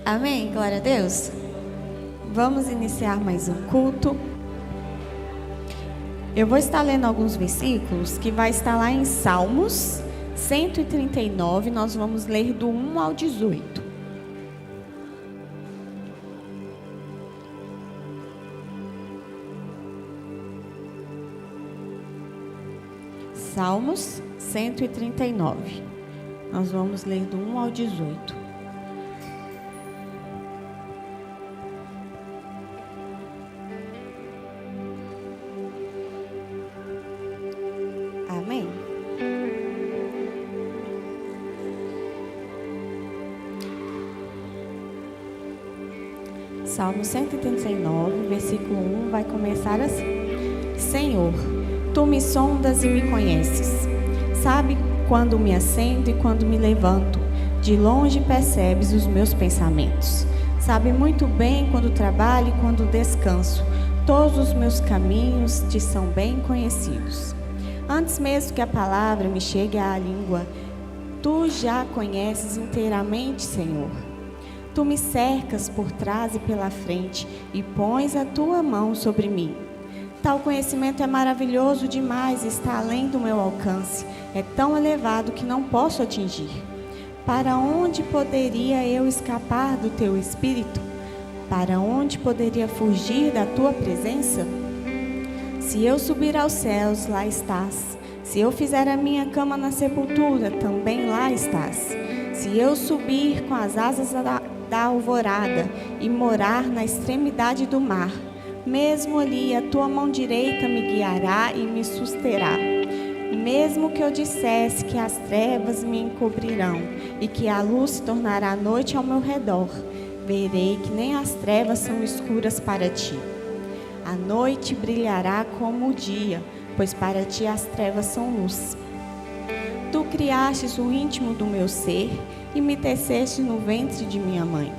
Amém? Glória a Deus. Vamos iniciar mais um culto. Eu vou estar lendo alguns versículos que vai estar lá em Salmos 139. Nós vamos ler do 1 ao 18. Salmos 139. Nós vamos ler do 1 ao 18. Amém? Salmo 139, versículo 1, vai começar assim: Senhor, Tu me sondas e me conheces. Sabe quando me assento e quando me levanto. De longe percebes os meus pensamentos. Sabe muito bem quando trabalho e quando descanso. Todos os meus caminhos te são bem conhecidos. Antes mesmo que a palavra me chegue à língua, Tu já conheces inteiramente, Senhor. Tu me cercas por trás e pela frente e pões a Tua mão sobre mim. Tal conhecimento é maravilhoso demais, está além do meu alcance. É tão elevado que não posso atingir. Para onde poderia eu escapar do Teu Espírito? Para onde poderia fugir da Tua presença? Se eu subir aos céus, lá estás. Se eu fizer a minha cama na sepultura, também lá estás. Se eu subir com as asas da alvorada e morar na extremidade do mar, mesmo ali a Tua mão direita me guiará e me susterá. Mesmo que eu dissesse que as trevas me encobrirão e que a luz se tornará noite ao meu redor, verei que nem as trevas são escuras para Ti. A noite brilhará como o dia, pois para Ti as trevas são luz. Tu criastes o íntimo do meu ser e me teceste no ventre de minha mãe.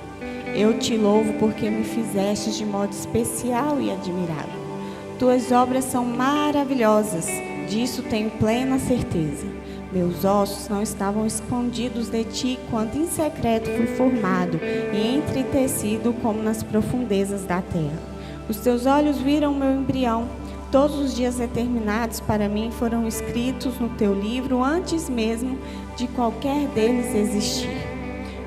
Eu Te louvo porque me fizestes de modo especial e admirável. Tuas obras são maravilhosas, disso tenho plena certeza. Meus ossos não estavam escondidos de Ti quando em secreto fui formado e entretecido como nas profundezas da terra. Os Teus olhos viram o meu embrião. Todos os dias determinados para mim foram escritos no Teu livro antes mesmo de qualquer deles existir.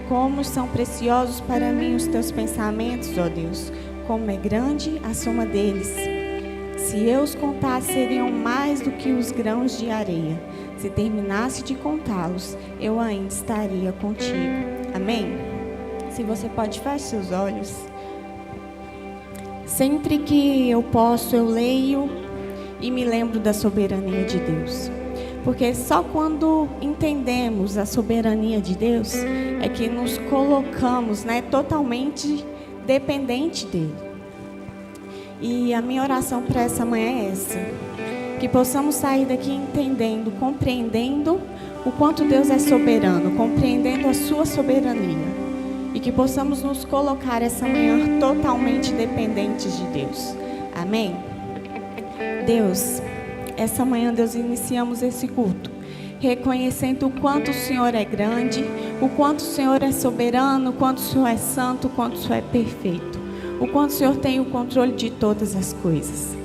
Como são preciosos para mim os Teus pensamentos, ó Deus, como é grande a soma deles. Se eu os contasse, seriam mais do que os grãos de areia. Se terminasse de contá-los, eu ainda estaria contigo. Amém? Se você pode, feche seus olhos. Sempre que eu posso, eu leio e me lembro da soberania de Deus. Porque só quando entendemos a soberania de Deus é que nos colocamos, totalmente dependente dele. E a minha oração para essa manhã é essa: que possamos sair daqui entendendo, compreendendo o quanto Deus é soberano, compreendendo a sua soberania. E que possamos nos colocar essa manhã totalmente dependentes de Deus. Amém? Deus, essa manhã, Deus, iniciamos esse culto reconhecendo o quanto o Senhor é grande, o quanto o Senhor é soberano, o quanto o Senhor é santo, o quanto o Senhor é perfeito, o quanto o Senhor tem o controle de todas as coisas.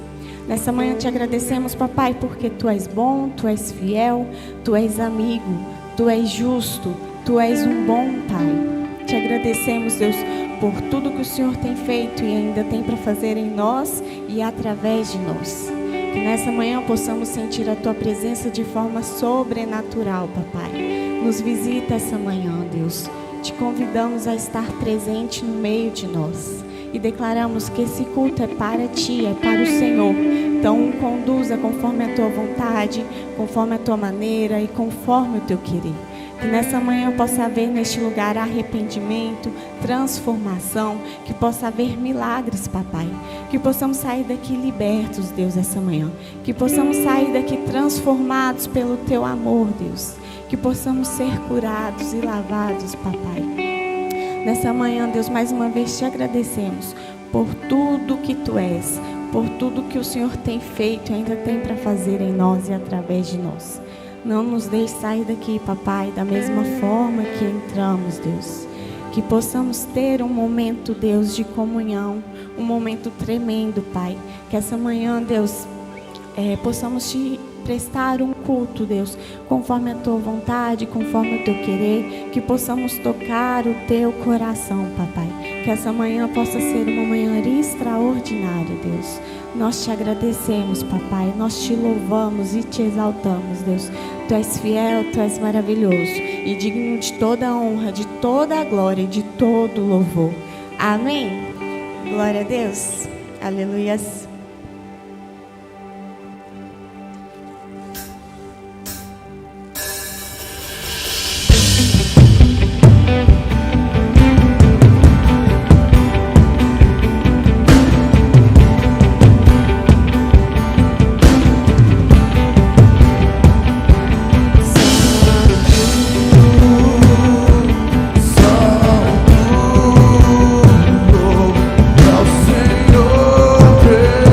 Nessa manhã te agradecemos, papai, porque Tu és bom, Tu és fiel, Tu és amigo, Tu és justo, Tu és um bom Pai. Te agradecemos, Deus, por tudo que o Senhor tem feito e ainda tem para fazer em nós e através de nós. Que nessa manhã possamos sentir a Tua presença de forma sobrenatural, papai. Nos visita essa manhã, Deus. Te convidamos a estar presente no meio de nós. E declaramos que esse culto é para Ti, é para o Senhor. Então, conduza conforme a Tua vontade, conforme a Tua maneira e conforme o Teu querer. Que nessa manhã eu possa haver neste lugar arrependimento, transformação, que possa haver milagres, papai. Que possamos sair daqui libertos, Deus, essa manhã. Que possamos sair daqui transformados pelo Teu amor, Deus. Que possamos ser curados e lavados, papai. Nessa manhã, Deus, mais uma vez te agradecemos por tudo que Tu és, por tudo que o Senhor tem feito e ainda tem para fazer em nós e através de nós. Não nos deixe sair daqui, papai, da mesma forma que entramos, Deus. Que Que possamos ter um momento, Deus, de comunhão, um momento tremendo, Pai. Que essa manhã, Deus, possamos te prestar um culto, Deus, conforme a tua vontade, conforme o teu querer, que possamos tocar o teu coração, papai. Que essa manhã possa ser uma manhã extraordinária, Deus. Nós te agradecemos, papai, nós te louvamos e te exaltamos, Deus. Tu és fiel, tu és maravilhoso e digno de toda a honra, de toda a glória e de todo o louvor. Amém? Glória a Deus. Aleluias. Senhor,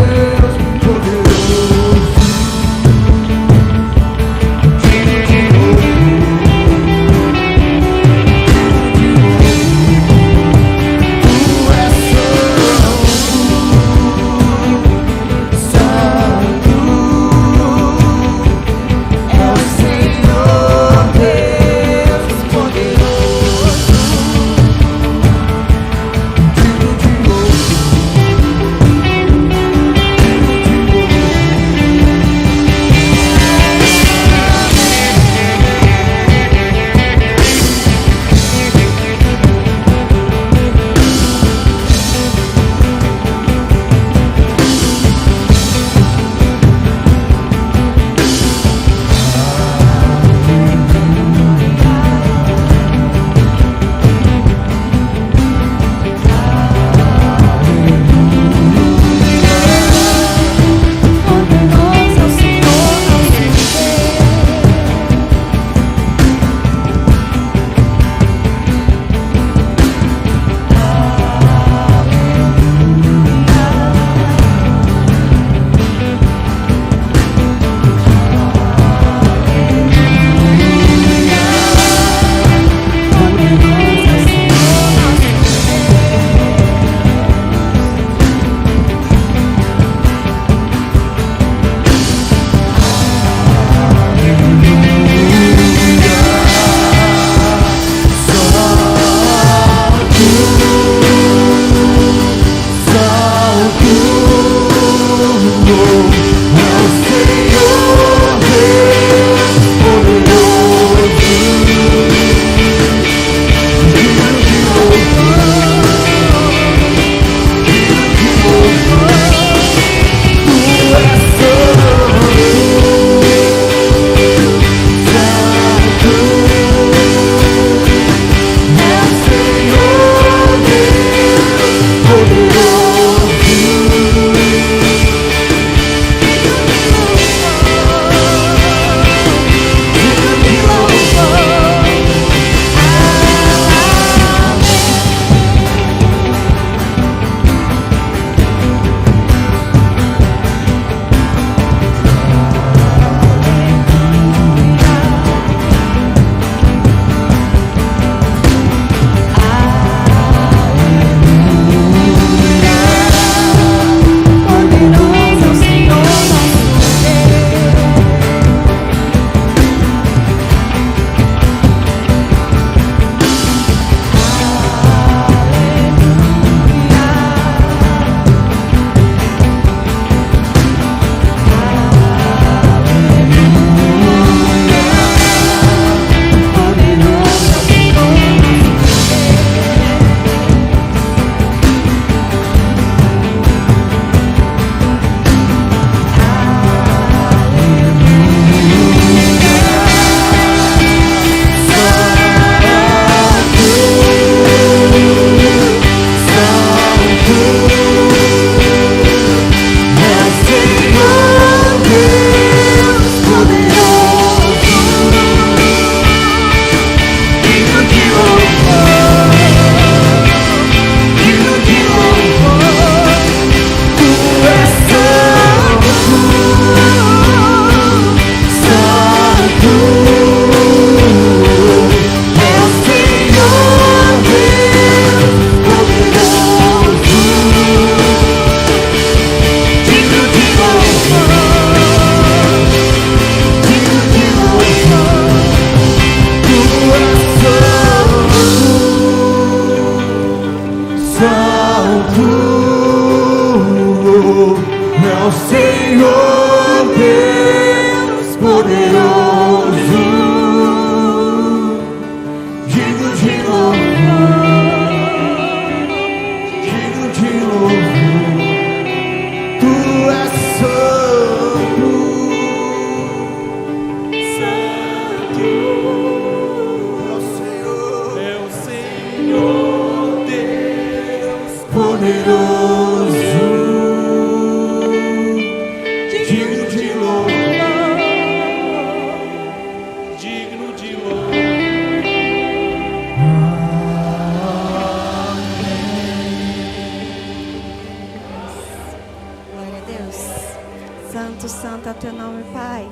Santo é o teu nome, Pai.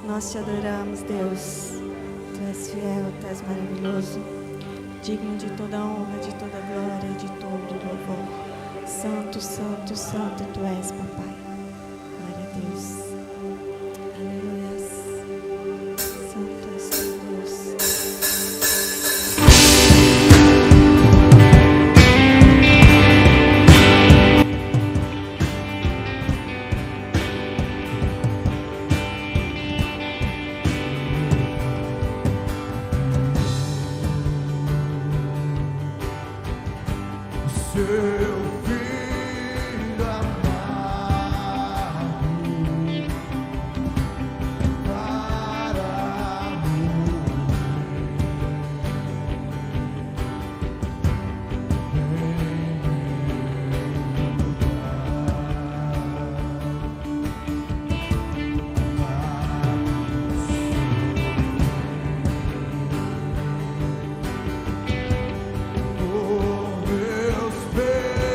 Nós te adoramos, Deus. Tu és fiel, tu és maravilhoso. Digno de toda honra, de toda glória, de todo louvor. Santo, santo, santo tu és, papai. Glória a Deus. Aleluia. Santo és tu, Deus. Meus pés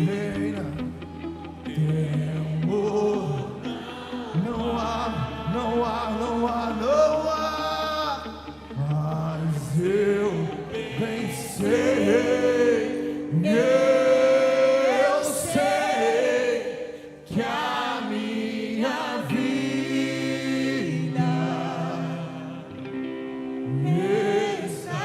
reina. Temor, não há, não há, não há, não há. Mas eu vencerei. Eu sei que a minha vida está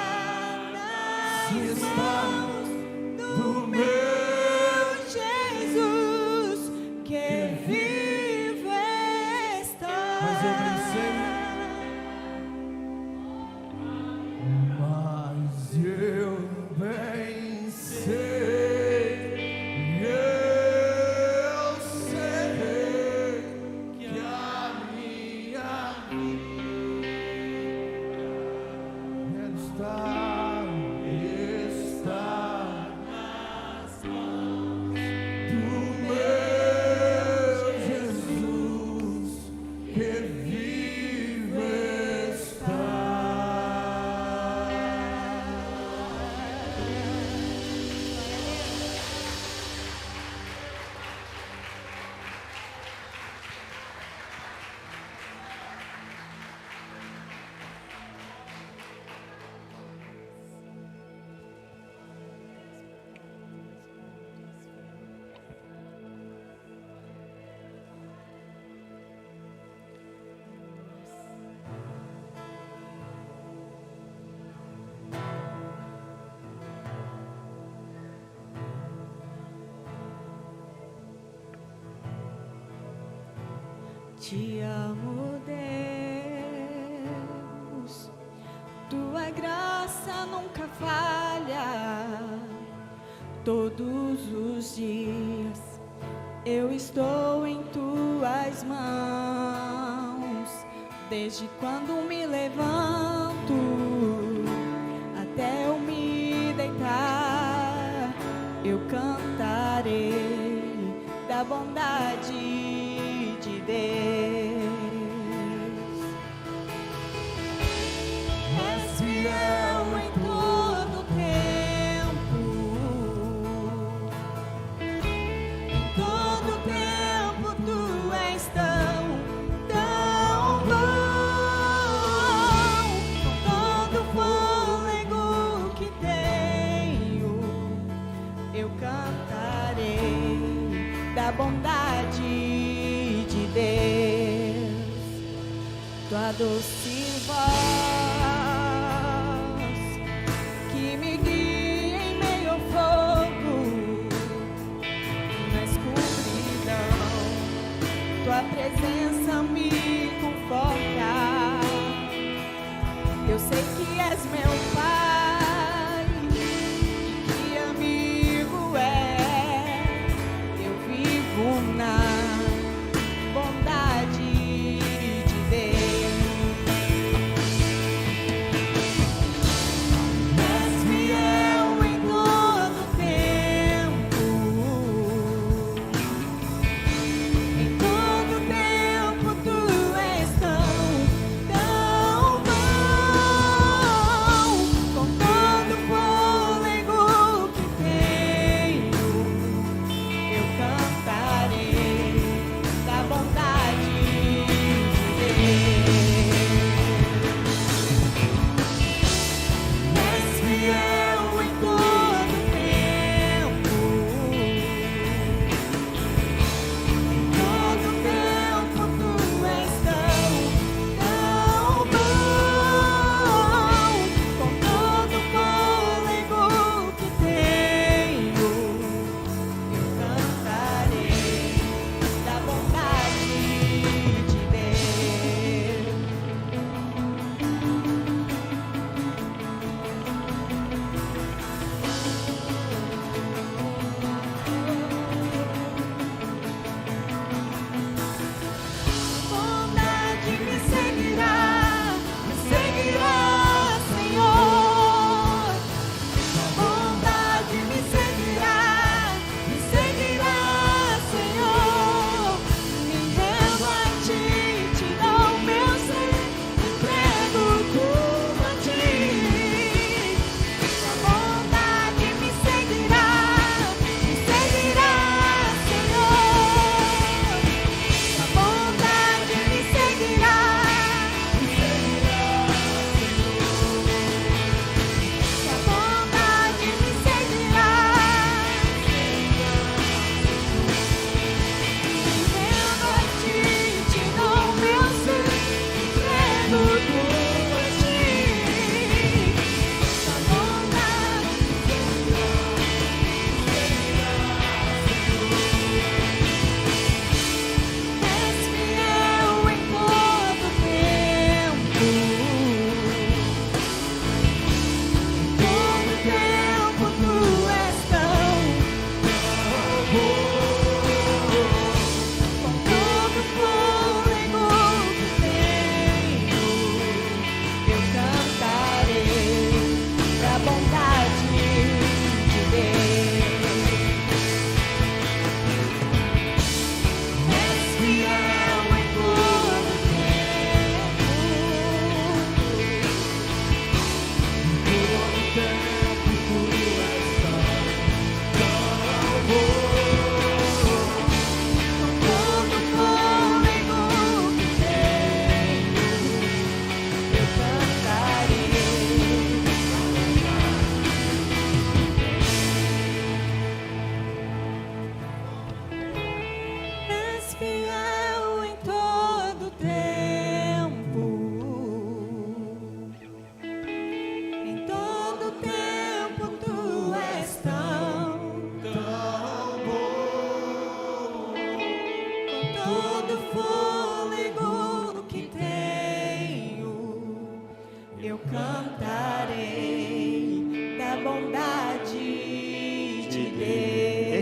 do meu Jesus, que vive está. Mas eu vencerei. Te amo, Deus, tua graça nunca falha. Todos os dias eu estou em tuas mãos. Desde quando me levanto até eu me deitar, eu cantarei da bondade de Deus. És fiel em todo tempo, em todo tempo tu és tão bom. Com todo fôlego que tenho, eu cantarei da bondade de Deus. Tua doce voz que me guia em meio ao fogo, na escuridão, tua presença me conforta. Eu sei que és meu Pai e que amigo é. Eu vivo na bondade de Deus.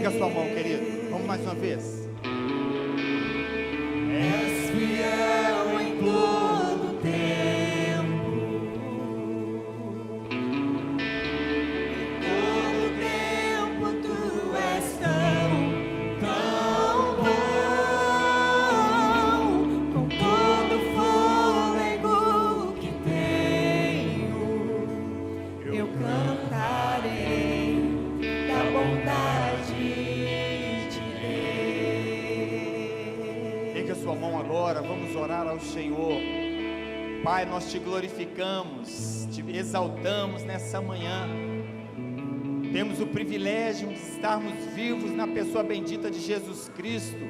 Erga a sua mão, querido. Vamos mais uma vez. És fiel em todo tempo. Em todo tempo tu és tão bom. Com todo o fôlego que tenho, eu cantarei da bondade de Deus. Erga a sua mão agora, vamos orar ao Senhor. Pai, nós te glorificamos, te exaltamos nessa manhã. Temos o privilégio de estarmos vivos na pessoa bendita de Jesus Cristo,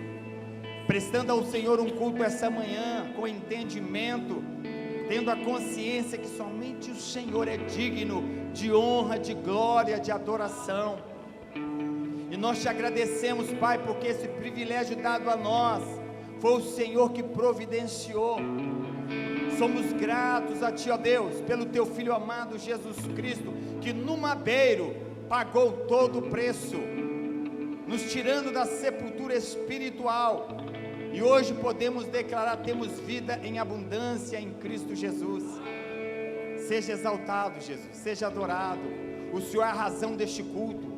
prestando ao Senhor um culto essa manhã, com entendimento, tendo a consciência que somente o Senhor é digno de honra, de glória, de adoração. E nós te agradecemos, Pai, porque esse privilégio dado a nós, foi o Senhor que providenciou. Somos gratos a Ti, ó Deus, pelo Teu Filho amado Jesus Cristo, que no madeiro pagou todo o preço, nos tirando da sepultura espiritual, e hoje podemos declarar: temos vida em abundância em Cristo Jesus. Seja exaltado, Jesus, seja adorado. O Senhor é a razão deste culto,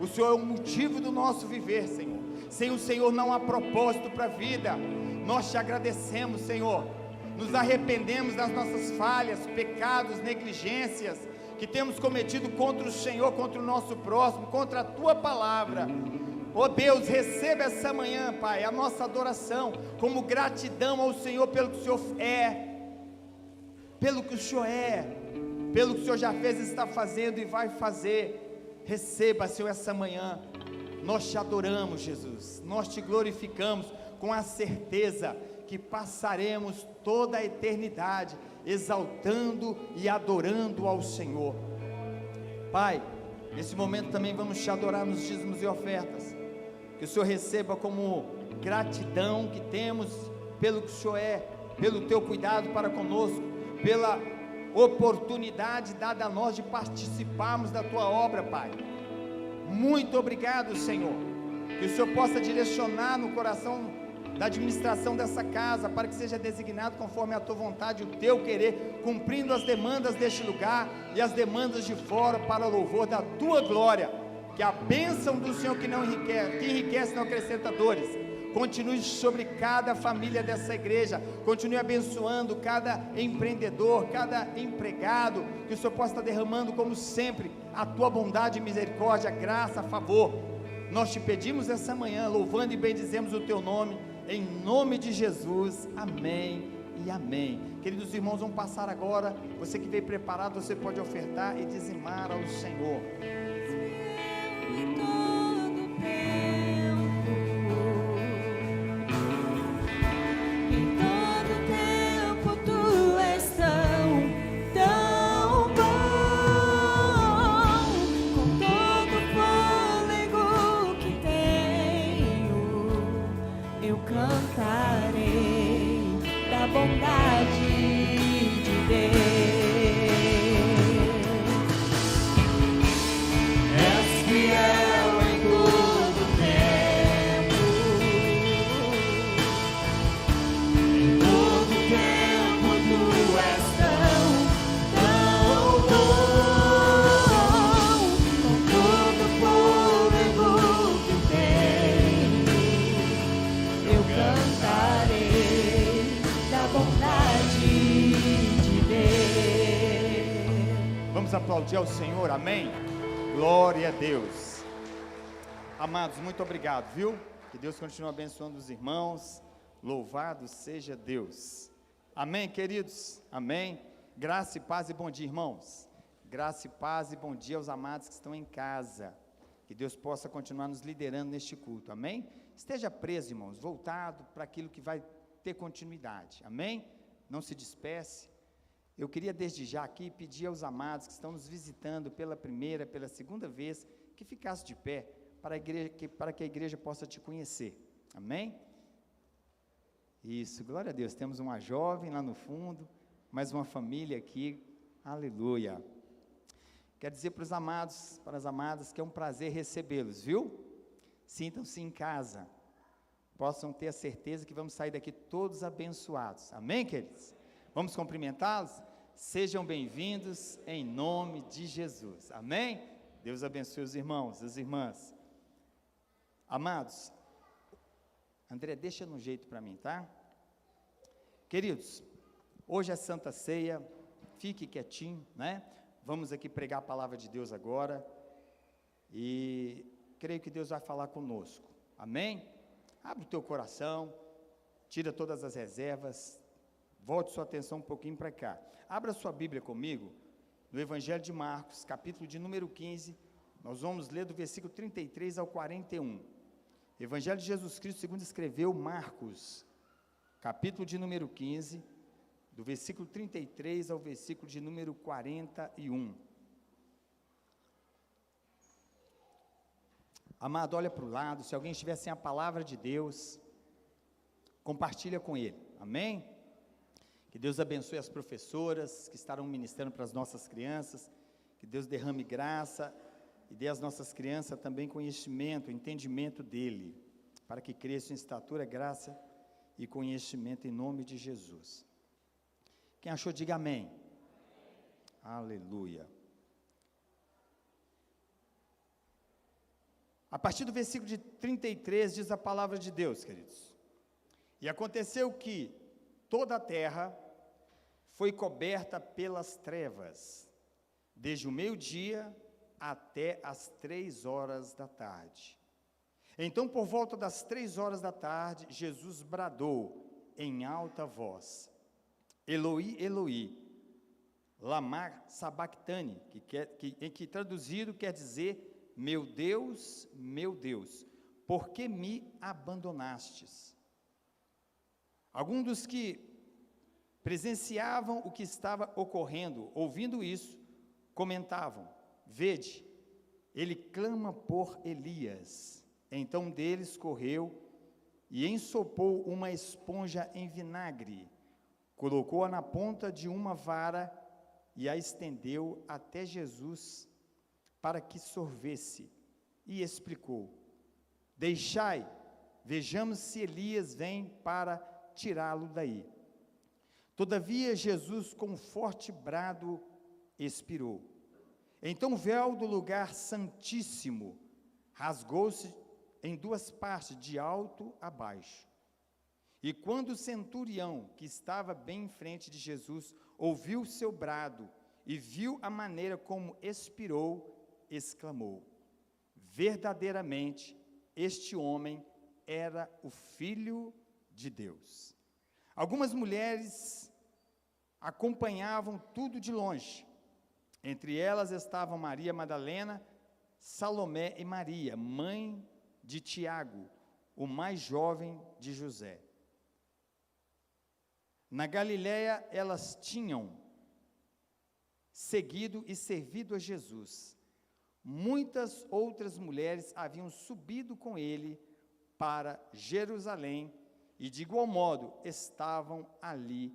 o Senhor é o motivo do nosso viver, Senhor. Sem o Senhor não há propósito para a vida. Nós te agradecemos, Senhor. Nos arrependemos das nossas falhas, pecados, negligências que temos cometido contra o Senhor, contra o nosso próximo, contra a Tua palavra. Ó Deus, receba essa manhã, Pai, a nossa adoração como gratidão ao Senhor pelo que o Senhor é, pelo que o Senhor é, pelo que o Senhor já fez, está fazendo e vai fazer. Receba, Senhor, essa manhã. Nós te adoramos, Jesus, nós te glorificamos com a certeza que passaremos toda a eternidade exaltando e adorando ao Senhor. Pai, nesse momento também vamos te adorar nos dízimos e ofertas, que o Senhor receba como gratidão que temos pelo que o Senhor é, pelo Teu cuidado para conosco, pela oportunidade dada a nós de participarmos da Tua obra, Pai. Muito obrigado, Senhor, que o Senhor possa direcionar no coração da administração dessa casa, para que seja designado conforme a Tua vontade, o Teu querer, cumprindo as demandas deste lugar e as demandas de fora, para o louvor da Tua glória. Que a bênção do Senhor que enriquece não acrescenta dores, continue sobre cada família dessa igreja, continue abençoando cada empreendedor, cada empregado, que o Senhor possa estar derramando como sempre a Tua bondade, misericórdia, graça, favor. Nós te pedimos essa manhã, louvando e bendizemos o Teu nome, em nome de Jesus, amém e amém. Queridos irmãos, vamos passar agora. Você que veio preparado, você pode ofertar e dizimar ao Senhor. Em todo tempo tu és tão bom. Com todo o fôlego que tenho, eu cantarei da bondade de Deus. És fiel em todo tempo. Em todo tempo tu és tão bom. Com todo o fôlego que tenho, eu cantarei da bondade de Deus. Vamos aplaudir ao Senhor, amém? Glória a Deus. Amados, muito obrigado, viu? Que Deus continue abençoando os irmãos. Louvado seja Deus. Amém, queridos? Amém? Graça e paz e bom dia, irmãos. Graça e paz e bom dia aos amados que estão em casa. Que Deus possa continuar nos liderando neste culto, amém? Esteja preso, irmãos, voltado para aquilo que vai ter continuidade, amém? Não se disperse. Eu queria desde já aqui pedir aos amados que estão nos visitando pela primeira, pela segunda vez, que ficasse de pé, para que a igreja possa te conhecer, amém? Isso, glória a Deus. Temos uma jovem lá no fundo, mais uma família aqui, aleluia. Quero dizer para os amados, para as amadas, que é um prazer recebê-los, viu? sintam-se em casa, possam ter a certeza que vamos sair daqui todos abençoados. Amém, queridos? Vamos cumprimentá-los? Sejam bem-vindos em nome de Jesus. Amém? Deus abençoe os irmãos, as irmãs. Amados, André, deixa no jeito para mim, tá? Queridos, hoje é Santa Ceia, fique quietinho, né? Vamos aqui pregar a palavra de Deus agora, e creio que Deus vai falar conosco, amém? Abre o teu coração, tira todas as reservas, volte sua atenção um pouquinho para cá, abra sua Bíblia comigo, no Evangelho de Marcos, capítulo de número 15, nós vamos ler do versículo 33 ao 41, Evangelho de Jesus Cristo segundo escreveu Marcos, capítulo de número 15, do versículo 33 ao versículo de número 41. Amado, olha para o lado, se alguém estiver sem a palavra de Deus, compartilha com ele, amém? Que Deus abençoe as professoras que estarão ministrando para as nossas crianças, que Deus derrame graça e dê às nossas crianças também conhecimento, entendimento dele, para que cresçam em estatura, graça e conhecimento em nome de Jesus. Quem achou, diga amém. Amém. Aleluia. A partir do versículo de 33 diz a palavra de Deus, queridos. E aconteceu que toda a terra foi coberta pelas trevas, desde o meio-dia até as 3 horas da tarde. Então, por volta das 3 horas da tarde, Jesus bradou em alta voz: Eloi, Eloi, lama sabachthani, que traduzido quer dizer: meu Deus, por que me abandonastes? Alguns dos que presenciavam o que estava ocorrendo, ouvindo isso, comentavam: vede, ele clama por Elias. Então um deles correu e ensopou uma esponja em vinagre, colocou-a na ponta de uma vara e a estendeu até Jesus para que sorvesse, e explicou: deixai, vejamos se Elias vem para tirá-lo daí. Todavia Jesus, com um forte brado, expirou. Então o véu do lugar santíssimo rasgou-se em 2 partes, de alto a baixo. E quando o centurião, que estava bem em frente de Jesus, ouviu seu brado e viu a maneira como expirou, exclamou: verdadeiramente, este homem era o Filho de Deus. Algumas mulheres acompanhavam tudo de longe. Entre elas estavam Maria Madalena, Salomé e Maria, mãe de Tiago, o mais jovem de José. Na Galileia, elas tinham seguido e servido a Jesus. Muitas outras mulheres haviam subido com ele para Jerusalém e, de igual modo, estavam ali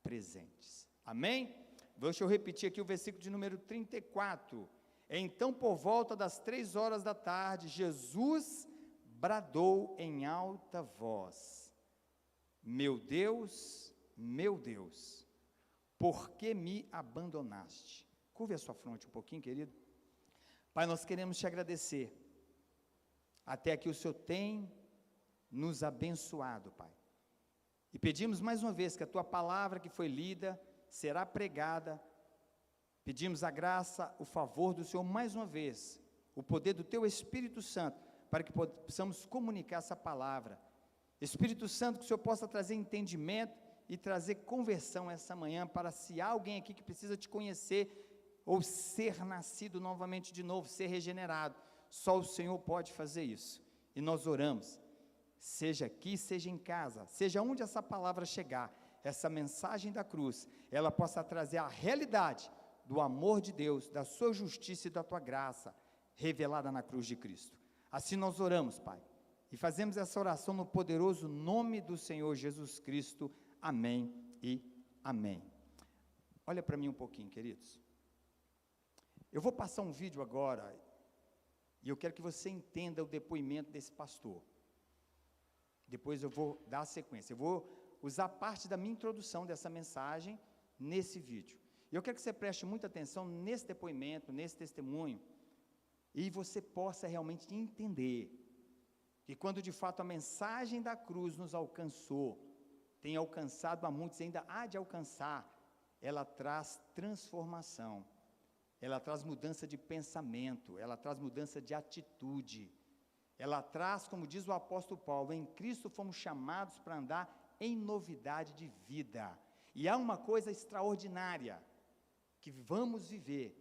presentes. Amém? Deixa eu repetir aqui o versículo de número 34. Então, por volta das 3 horas da tarde, Jesus bradou em alta voz: meu Deus, por que me abandonaste? Curve a sua fronte um pouquinho, querido. Pai, nós queremos te agradecer. Até aqui o Senhor tem nos abençoado, Pai. E pedimos mais uma vez que a tua palavra que foi lida será pregada. Pedimos a graça, o favor do Senhor mais uma vez, o poder do teu Espírito Santo, para que possamos comunicar essa palavra. Espírito Santo, que o Senhor possa trazer entendimento e trazer conversão essa manhã, para se há alguém aqui que precisa te conhecer, ou ser nascido novamente de novo, ser regenerado, só o Senhor pode fazer isso. E nós oramos, seja aqui, seja em casa, seja onde essa palavra chegar, essa mensagem da cruz, ela possa trazer a realidade do amor de Deus, da sua justiça e da tua graça, revelada na cruz de Cristo. Assim nós oramos, Pai, e fazemos essa oração no poderoso nome do Senhor Jesus Cristo. Amém e amém. Olha para mim um pouquinho, queridos. Eu vou passar um vídeo agora, E eu quero que você entenda o depoimento desse pastor. Depois eu vou dar a sequência. Eu vou usar parte da minha introdução dessa mensagem nesse vídeo. E eu quero que você preste muita atenção nesse depoimento, nesse testemunho, e você possa realmente entender que quando de fato a mensagem da cruz nos alcançou, tem alcançado a muitos, ainda há de alcançar, ela traz transformação, ela traz mudança de pensamento, ela traz mudança de atitude, ela traz, como diz o apóstolo Paulo, em Cristo fomos chamados para andar em novidade de vida. E há uma coisa extraordinária que vamos viver,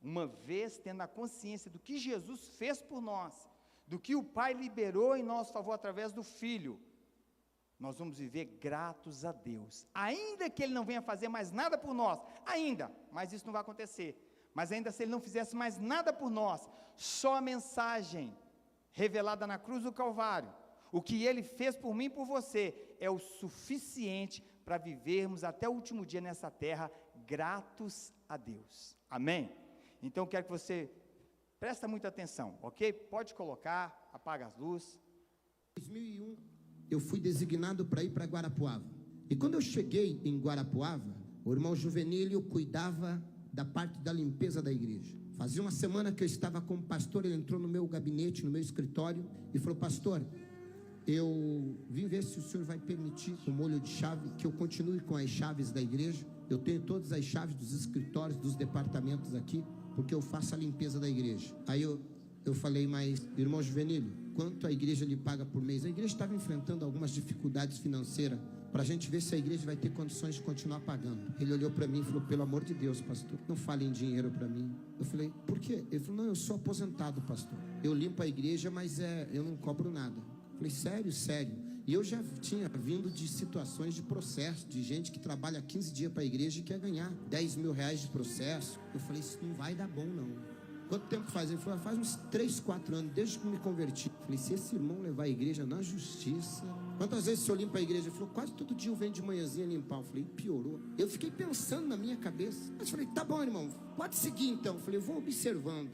uma vez tendo a consciência do que Jesus fez por nós, do que o Pai liberou em nosso favor através do Filho, nós vamos viver gratos a Deus, ainda que Ele não venha fazer mais nada por nós, ainda, mas isso não vai acontecer, mas ainda se Ele não fizesse mais nada por nós, só a mensagem revelada na cruz do Calvário, o que Ele fez por mim e por você, é o suficiente para vivermos até o último dia nessa terra, gratos a Deus, amém? Então quero que você preste muita atenção, ok? Pode colocar, apaga as luzes. Em 2001, eu fui designado para ir para Guarapuava, e quando eu cheguei em Guarapuava, o irmão Juvenílio cuidava da parte da limpeza da igreja. Fazia uma semana que eu estava com o pastor, ele entrou no meu gabinete, no meu escritório, e falou: pastor, eu vim ver se o senhor vai permitir, com molho de chave, que eu continue com as chaves da igreja. Eu tenho todas as chaves dos escritórios, dos departamentos aqui, porque eu faço a limpeza da igreja. Aí eu falei: mas irmão Juvenílio, quanto a igreja lhe paga por mês? A igreja estava enfrentando algumas dificuldades financeiras, para a gente ver se a igreja vai ter condições de continuar pagando. Ele olhou para mim e falou: pelo amor de Deus, pastor, não fale em dinheiro para mim. Eu falei: por quê? Ele falou: não, eu sou aposentado, pastor, eu limpo a igreja, mas eu não cobro nada. Eu falei: sério? Sério. E eu já tinha vindo de situações de processo, de gente que trabalha 15 dias para a igreja e quer ganhar 10 mil reais de processo. Eu falei: isso não vai dar bom não. Quanto tempo faz? Ele falou: faz uns 3, 4 anos, desde que me converti. Eu falei: se esse irmão levar a igreja na justiça... Quantas vezes o senhor limpa a igreja? Ele falou: quase todo dia eu venho de manhãzinha limpar. Eu falei: piorou. Eu fiquei pensando na minha cabeça. Mas eu falei: tá bom, irmão, pode seguir então. Eu falei: eu vou observando,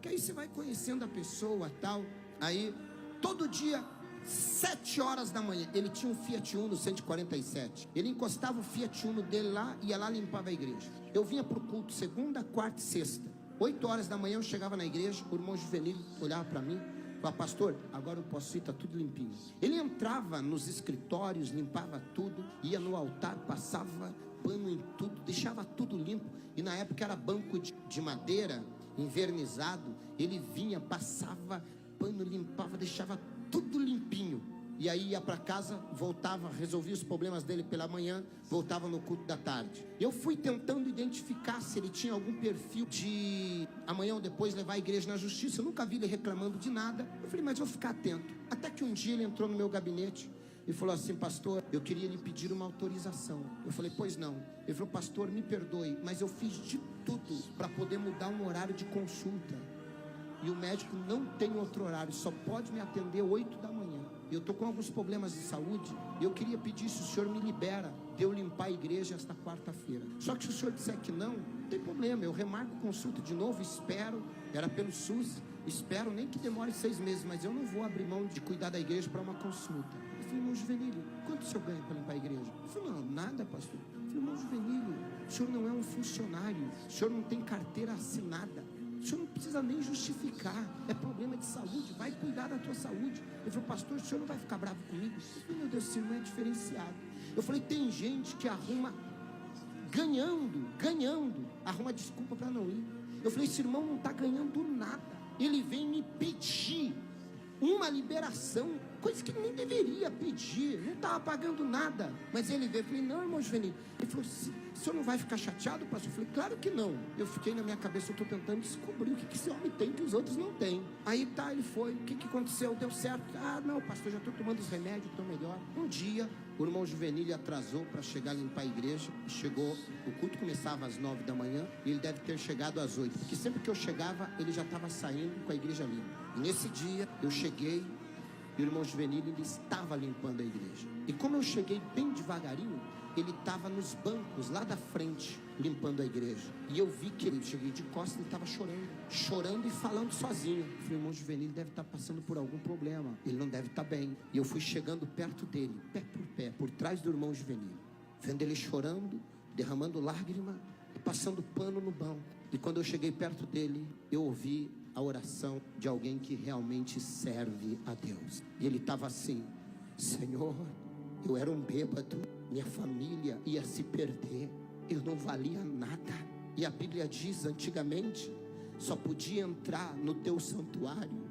que aí você vai conhecendo a pessoa tal. Aí, todo dia, 7 horas da manhã, ele tinha um Fiat Uno 147. Ele encostava o Fiat Uno dele lá, ia lá, limpava a igreja. Eu vinha para o culto segunda, quarta e sexta. 8 horas da manhã eu chegava na igreja, o irmão Juvenílio olhava para mim, falava: pastor, agora eu posso ir, está tudo limpinho. Ele entrava nos escritórios, limpava tudo, ia no altar, passava pano em tudo, deixava tudo limpo. E na época era banco de madeira, envernizado. Ele vinha, passava pano, limpava, deixava tudo limpinho. E aí ia para casa, voltava, resolvia os problemas dele pela manhã, voltava no culto da tarde. Eu fui tentando identificar se ele tinha algum perfil de amanhã ou depois levar a igreja na justiça. Eu nunca vi ele reclamando de nada. Eu falei: mas vou ficar atento. Até que um dia ele entrou no meu gabinete e falou assim: pastor, eu queria lhe pedir uma autorização. Eu falei: pois não. Ele falou: pastor, me perdoe, mas eu fiz de tudo para poder mudar um horário de consulta, e o médico não tem outro horário, só pode me atender 8 da manhã. Eu estou com alguns problemas de saúde, e eu queria pedir se o senhor me libera de eu limpar a igreja esta quarta-feira. Só que se o senhor disser que não tem problema, eu remarco consulta de novo, espero, era pelo SUS, espero nem que demore 6 meses, mas eu não vou abrir mão de cuidar da igreja para uma consulta. Eu falei: irmão Juvenílio, quanto o senhor ganha para limpar a igreja? Ele falou: não, nada, pastor. Eu falei: irmão Juvenílio, o senhor não é um funcionário, o senhor não tem carteira assinada, o senhor não precisa nem justificar, é problema de saúde, vai cuidar da tua saúde. Ele falou: pastor, o senhor não vai ficar bravo comigo? Eu falei: meu Deus, esse irmão é diferenciado. Eu falei: tem gente que arruma, ganhando, arruma desculpa para não ir. Eu falei: esse irmão não está ganhando nada, ele vem me pedir uma liberação, coisa que ele nem deveria pedir, não estava pagando nada, mas ele veio. Eu falei: não, irmão Juvenílio. Ele falou: o senhor não vai ficar chateado, pastor? Eu falei: claro que não. Eu fiquei na minha cabeça, eu estou tentando descobrir o que esse homem tem que os outros não têm. Aí tá, ele foi, o que aconteceu? Deu certo? Ah, não, pastor, já estou tomando os remédios, estou melhor. Um dia, o irmão Juvenílio atrasou para chegar a limpar a igreja, chegou, o culto começava às 9 da manhã, e ele deve ter chegado às 8, porque sempre que eu chegava, ele já estava saindo com a igreja limpa. E nesse dia, eu cheguei, e o irmão Juvenílio, ele estava limpando a igreja. E como eu cheguei bem devagarinho, ele estava nos bancos lá da frente, limpando a igreja. E eu vi que ele, cheguei de costas, ele estava chorando e falando sozinho. Eu falei, irmão Juvenil deve estar passando por algum problema, ele não deve estar bem. E eu fui chegando perto dele, pé por pé, por trás do irmão Juvenil, vendo ele chorando, derramando lágrima e passando pano no banco. E quando eu cheguei perto dele, eu ouvi a oração de alguém que realmente serve a Deus. E ele estava assim: Senhor, eu era um bêbado, minha família ia se perder, eu não valia nada. E a Bíblia diz, antigamente, só podia entrar no teu santuário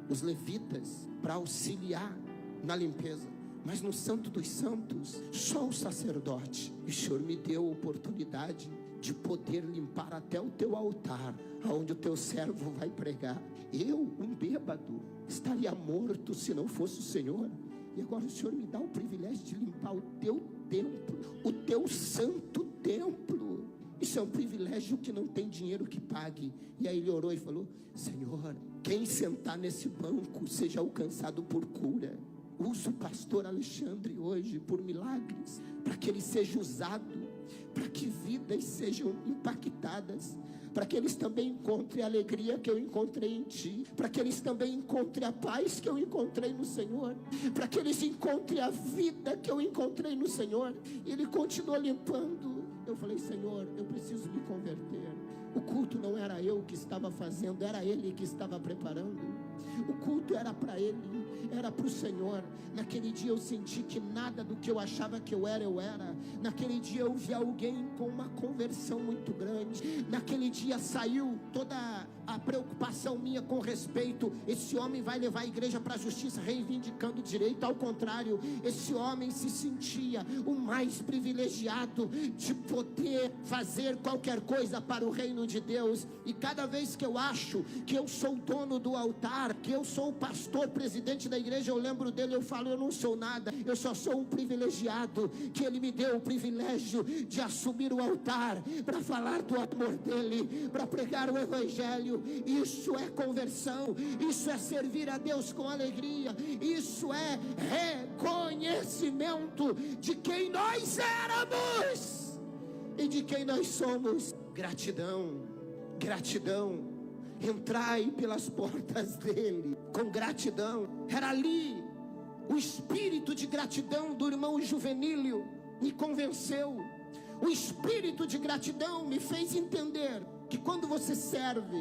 os levitas para auxiliar na limpeza, mas no Santo dos Santos, só o sacerdote. E o Senhor me deu a oportunidade de poder limpar até o teu altar, aonde o teu servo vai pregar. Eu, um bêbado, estaria morto se não fosse o Senhor. E agora o Senhor me dá o privilégio de limpar o teu templo, o teu santo templo. Isso é um privilégio que não tem dinheiro que pague. E aí ele orou e falou: Senhor, quem sentar nesse banco seja alcançado por cura. Usa o pastor Alexandre hoje por milagres, para que ele seja usado, para que vidas sejam impactadas, para que eles também encontrem a alegria que eu encontrei em ti, para que eles também encontrem a paz que eu encontrei no Senhor, para que eles encontrem a vida que eu encontrei no Senhor. E ele continuou limpando. Eu falei: Senhor, eu preciso me converter. O culto não era eu que estava fazendo, era ele que estava preparando. O culto era para ele, era para o Senhor. Naquele dia eu senti que nada do que eu achava que eu era. Naquele dia eu vi alguém com uma conversão muito grande. Naquele dia saiu toda a preocupação minha com respeito: esse homem vai levar a igreja para a justiça, reivindicando direito. Ao contrário, esse homem se sentia o mais privilegiado de poder fazer qualquer coisa para o reino de Deus. E cada vez que eu acho que eu sou o dono do altar, que eu sou o pastor, presidente da igreja, eu lembro dele, eu falo: eu não sou nada, eu só sou um privilegiado, que ele me deu o privilégio de assumir o altar, para falar do amor dele, para pregar o evangelho. Isso é conversão, isso é servir a Deus com alegria, isso é reconhecimento de quem nós éramos e de quem nós somos. Gratidão, gratidão. Entrai pelas portas dele com gratidão. Era ali o espírito de gratidão do irmão Juvenílio me convenceu. O espírito de gratidão me fez entender que quando você serve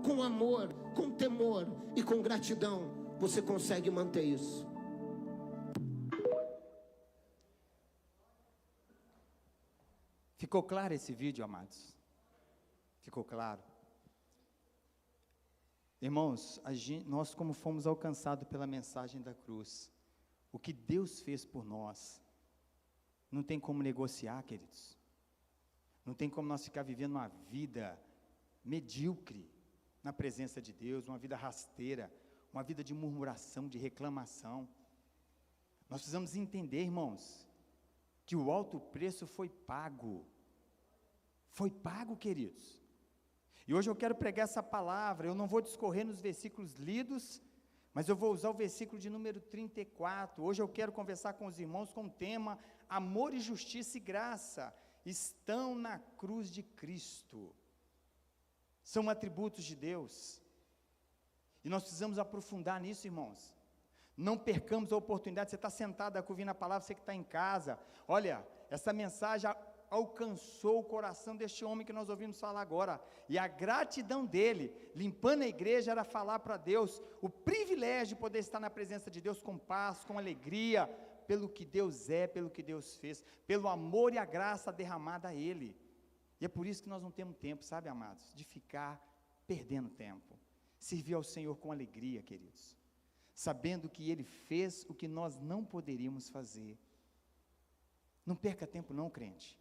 com amor, com temor e com gratidão, você consegue manter isso. Ficou claro esse vídeo, amados? Ficou claro? Irmãos, nós como fomos alcançados pela mensagem da cruz, o que Deus fez por nós, não tem como negociar, queridos. Não tem como nós ficar vivendo uma vida medíocre na presença de Deus, uma vida rasteira, uma vida de murmuração, de reclamação. Nós precisamos entender, irmãos, que o alto preço foi pago. Foi pago, queridos. E hoje eu quero pregar essa palavra. Eu não vou discorrer nos versículos lidos, mas eu vou usar o versículo de número 34. Hoje eu quero conversar com os irmãos com o tema: amor e justiça e graça estão na cruz de Cristo. São atributos de Deus. E nós precisamos aprofundar nisso, irmãos. Não percamos a oportunidade. Você está sentado aqui ouvindo a palavra, você que está em casa. Olha, essa mensagem alcançou o coração deste homem que nós ouvimos falar agora, e a gratidão dele, limpando a igreja, era falar para Deus o privilégio de poder estar na presença de Deus com paz, com alegria, pelo que Deus é, pelo que Deus fez, pelo amor e a graça derramada a ele. E é por isso que nós não temos tempo, sabe, amados, de ficar perdendo tempo. Servir ao Senhor com alegria, queridos, sabendo que ele fez o que nós não poderíamos fazer. Não perca tempo não, crente.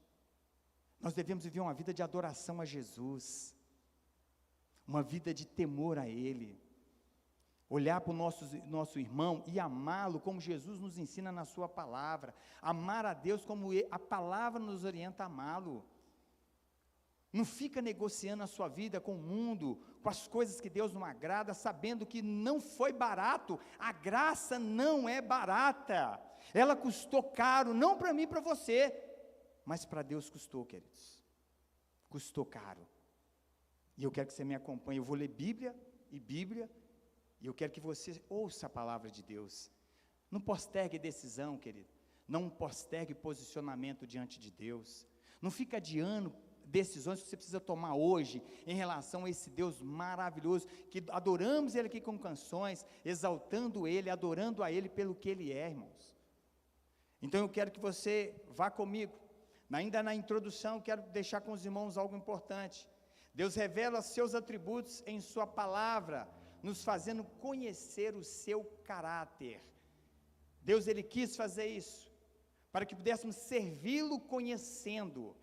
Nós devemos viver uma vida de adoração a Jesus, uma vida de temor a Ele, olhar para o nosso irmão e amá-lo como Jesus nos ensina na sua palavra, amar a Deus como a palavra nos orienta a amá-lo. Não fica negociando a sua vida com o mundo, com as coisas que Deus não agrada, sabendo que não foi barato. A graça não é barata, ela custou caro, não para mim, para você. Mas para Deus custou, queridos. Custou caro. E eu quero que você me acompanhe. Eu vou ler Bíblia, e eu quero que você ouça a palavra de Deus. Não postergue decisão, querido. Não postergue posicionamento diante de Deus. Não fica adiando decisões que você precisa tomar hoje, em relação a esse Deus maravilhoso, que adoramos Ele aqui com canções, exaltando Ele, adorando a Ele pelo que Ele é, irmãos. Então eu quero que você vá comigo. Ainda na introdução, quero deixar com os irmãos algo importante. Deus revela seus atributos em sua palavra, nos fazendo conhecer o seu caráter. Deus, Ele quis fazer isso, para que pudéssemos servi-lo conhecendo,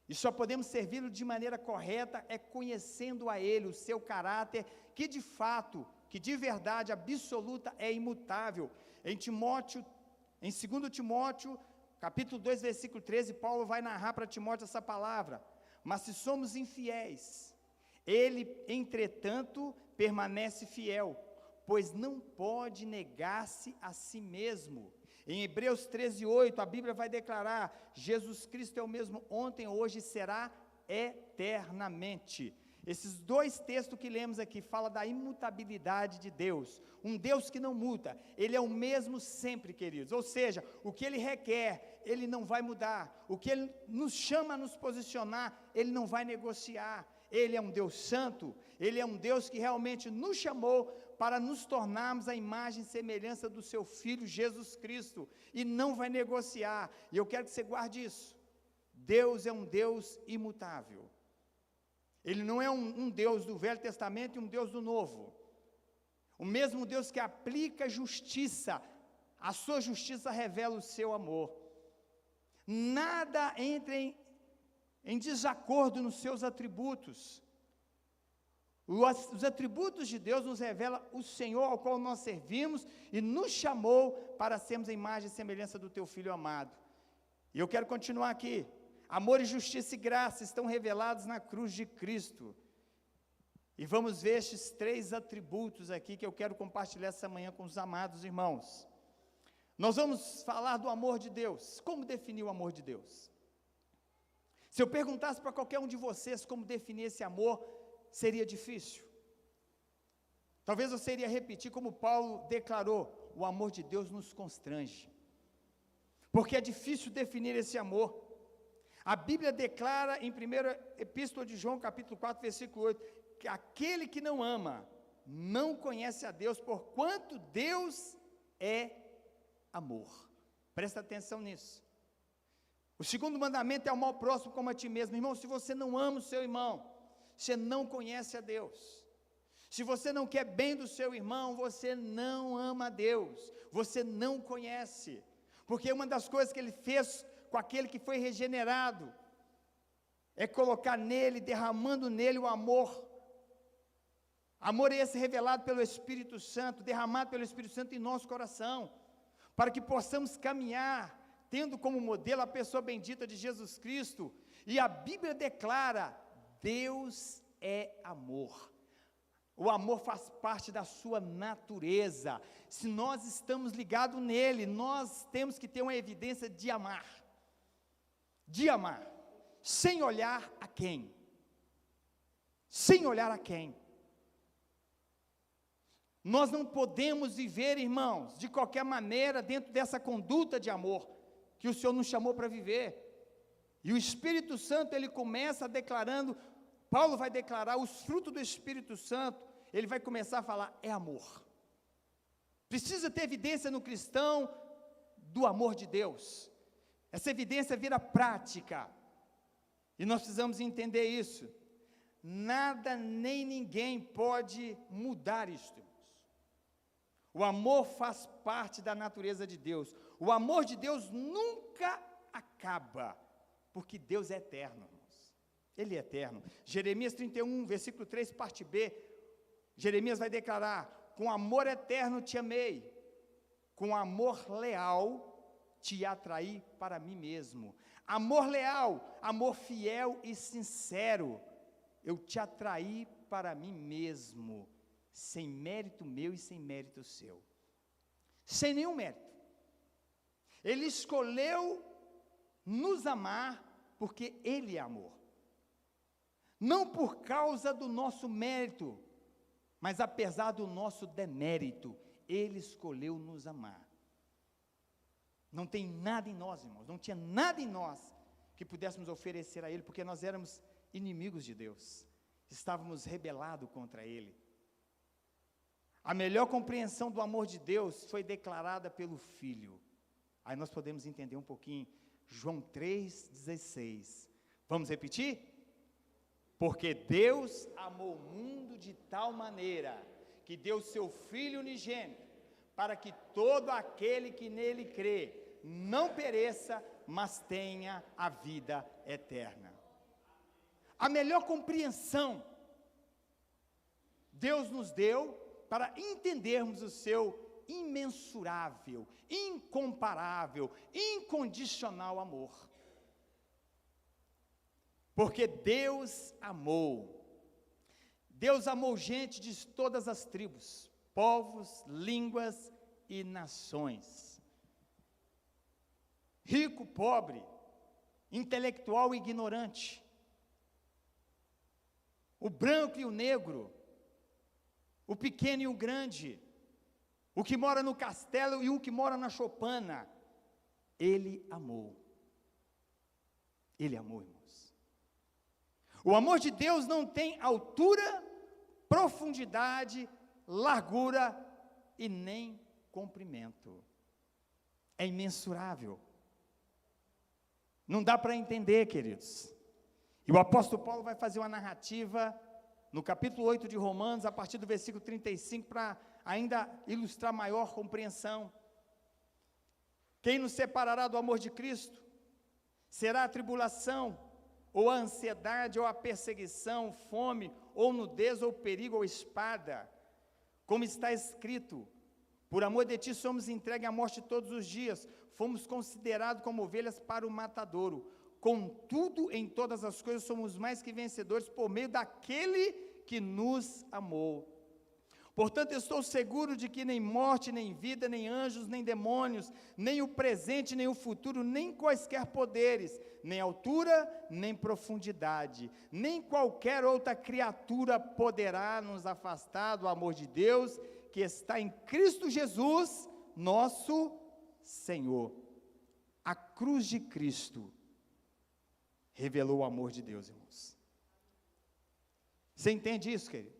e só podemos servi-lo de maneira correta, conhecendo a Ele, o seu caráter, que de fato, que de verdade absoluta é imutável. Em 2 Timóteo, capítulo 2, versículo 13, Paulo vai narrar para Timóteo essa palavra: mas se somos infiéis, Ele, entretanto, permanece fiel, pois não pode negar-se a si mesmo. Em Hebreus 13:8, a Bíblia vai declarar: Jesus Cristo é o mesmo ontem, hoje e será eternamente. Esses dois textos que lemos aqui falam da imutabilidade de Deus, um Deus que não muda. Ele é o mesmo sempre, queridos, ou seja, o que Ele requer, Ele não vai mudar, o que Ele nos chama a nos posicionar, Ele não vai negociar. Ele é um Deus santo, Ele é um Deus que realmente nos chamou para nos tornarmos a imagem e semelhança do seu Filho Jesus Cristo, e não vai negociar. E eu quero que você guarde isso. Deus é um Deus imutável. Ele não é um Deus do Velho Testamento e um Deus do Novo. O mesmo Deus que aplica justiça, a sua justiça revela o seu amor. Nada entra em desacordo nos seus atributos. Os atributos de Deus nos revelam o Senhor ao qual nós servimos e nos chamou para sermos a imagem e semelhança do teu Filho amado. E eu quero continuar aqui. Amor e justiça e graça estão revelados na cruz de Cristo. E vamos ver estes 3 atributos aqui que eu quero compartilhar essa manhã com os amados irmãos. Nós vamos falar do amor de Deus. Como definir o amor de Deus? Se eu perguntasse para qualquer um de vocês como definir esse amor, seria difícil. Talvez você iria repetir como Paulo declarou: o amor de Deus nos constrange. Porque é difícil definir esse amor. A Bíblia declara em 1ª Epístola de João, capítulo 4, versículo 8, que aquele que não ama, não conhece a Deus, porquanto Deus é amor. Presta atenção nisso. O 2º mandamento é amar o próximo como a ti mesmo. Irmão, se você não ama o seu irmão, você não conhece a Deus. Se você não quer bem do seu irmão, você não ama a Deus, você não conhece. Porque uma das coisas que Ele fez com aquele que foi regenerado é colocar nele, derramando nele o amor. Amor esse revelado pelo Espírito Santo, derramado pelo Espírito Santo em nosso coração, para que possamos caminhar, tendo como modelo a pessoa bendita de Jesus Cristo. E a Bíblia declara: Deus é amor. O amor faz parte da sua natureza. Se nós estamos ligados nele, nós temos que ter uma evidência de amar. De amar, sem olhar a quem. Sem olhar a quem. Nós não podemos viver, irmãos, de qualquer maneira, dentro dessa conduta de amor, que o Senhor nos chamou para viver. E o Espírito Santo, ele começa declarando, Paulo vai declarar os frutos do Espírito Santo, ele vai começar a falar: é amor. Precisa ter evidência no cristão do amor de Deus. Essa evidência vira prática, e nós precisamos entender isso. Nada nem ninguém pode mudar isto, irmãos. O amor faz parte da natureza de Deus. O amor de Deus nunca acaba, porque Deus é eterno, irmãos. Ele é eterno. Jeremias 31, versículo 3, parte B, Jeremias vai declarar: com amor eterno te amei, com amor leal te atraí para mim mesmo. Amor leal, amor fiel e sincero, eu te atraí para mim mesmo, sem mérito meu e sem mérito seu. Sem nenhum mérito. Ele escolheu nos amar porque Ele é amor. Não por causa do nosso mérito, mas apesar do nosso demérito, Ele escolheu nos amar. Não tem nada em nós, irmãos, não tinha nada em nós que pudéssemos oferecer a Ele, porque nós éramos inimigos de Deus, estávamos rebelados contra Ele. A melhor compreensão do amor de Deus foi declarada pelo Filho. Aí nós podemos entender um pouquinho, João 3,16. Vamos repetir? Porque Deus amou o mundo de tal maneira, que deu seu Filho unigênito, para que todo aquele que nele crê, não pereça, mas tenha a vida eterna. A melhor compreensão Deus nos deu para entendermos o seu imensurável, incomparável, incondicional amor. Porque Deus amou gente de todas as tribos, povos, línguas e nações. Rico, pobre, intelectual e ignorante, o branco e o negro, o pequeno e o grande, o que mora no castelo e o que mora na choupana, Ele amou. Ele amou, irmãos. O amor de Deus não tem altura, profundidade, largura e nem comprimento. É imensurável. Não dá para entender, queridos. E o apóstolo Paulo vai fazer uma narrativa no capítulo 8 de Romanos, a partir do versículo 35, para ainda ilustrar maior compreensão. Quem nos separará do amor de Cristo? Será a tribulação, ou a ansiedade, ou a perseguição, fome, ou nudez, ou perigo, ou espada? Como está escrito, por amor de ti somos entregues à morte todos os dias, fomos considerados como ovelhas para o matadouro. Contudo, em todas as coisas somos mais que vencedores por meio daquele que nos amou. Portanto, estou seguro de que nem morte, nem vida, nem anjos, nem demônios, nem o presente, nem o futuro, nem quaisquer poderes, nem altura, nem profundidade, nem qualquer outra criatura poderá nos afastar do amor de Deus, que está em Cristo Jesus, nosso Senhor. A cruz de Cristo revelou o amor de Deus, irmãos. Você entende isso, querido?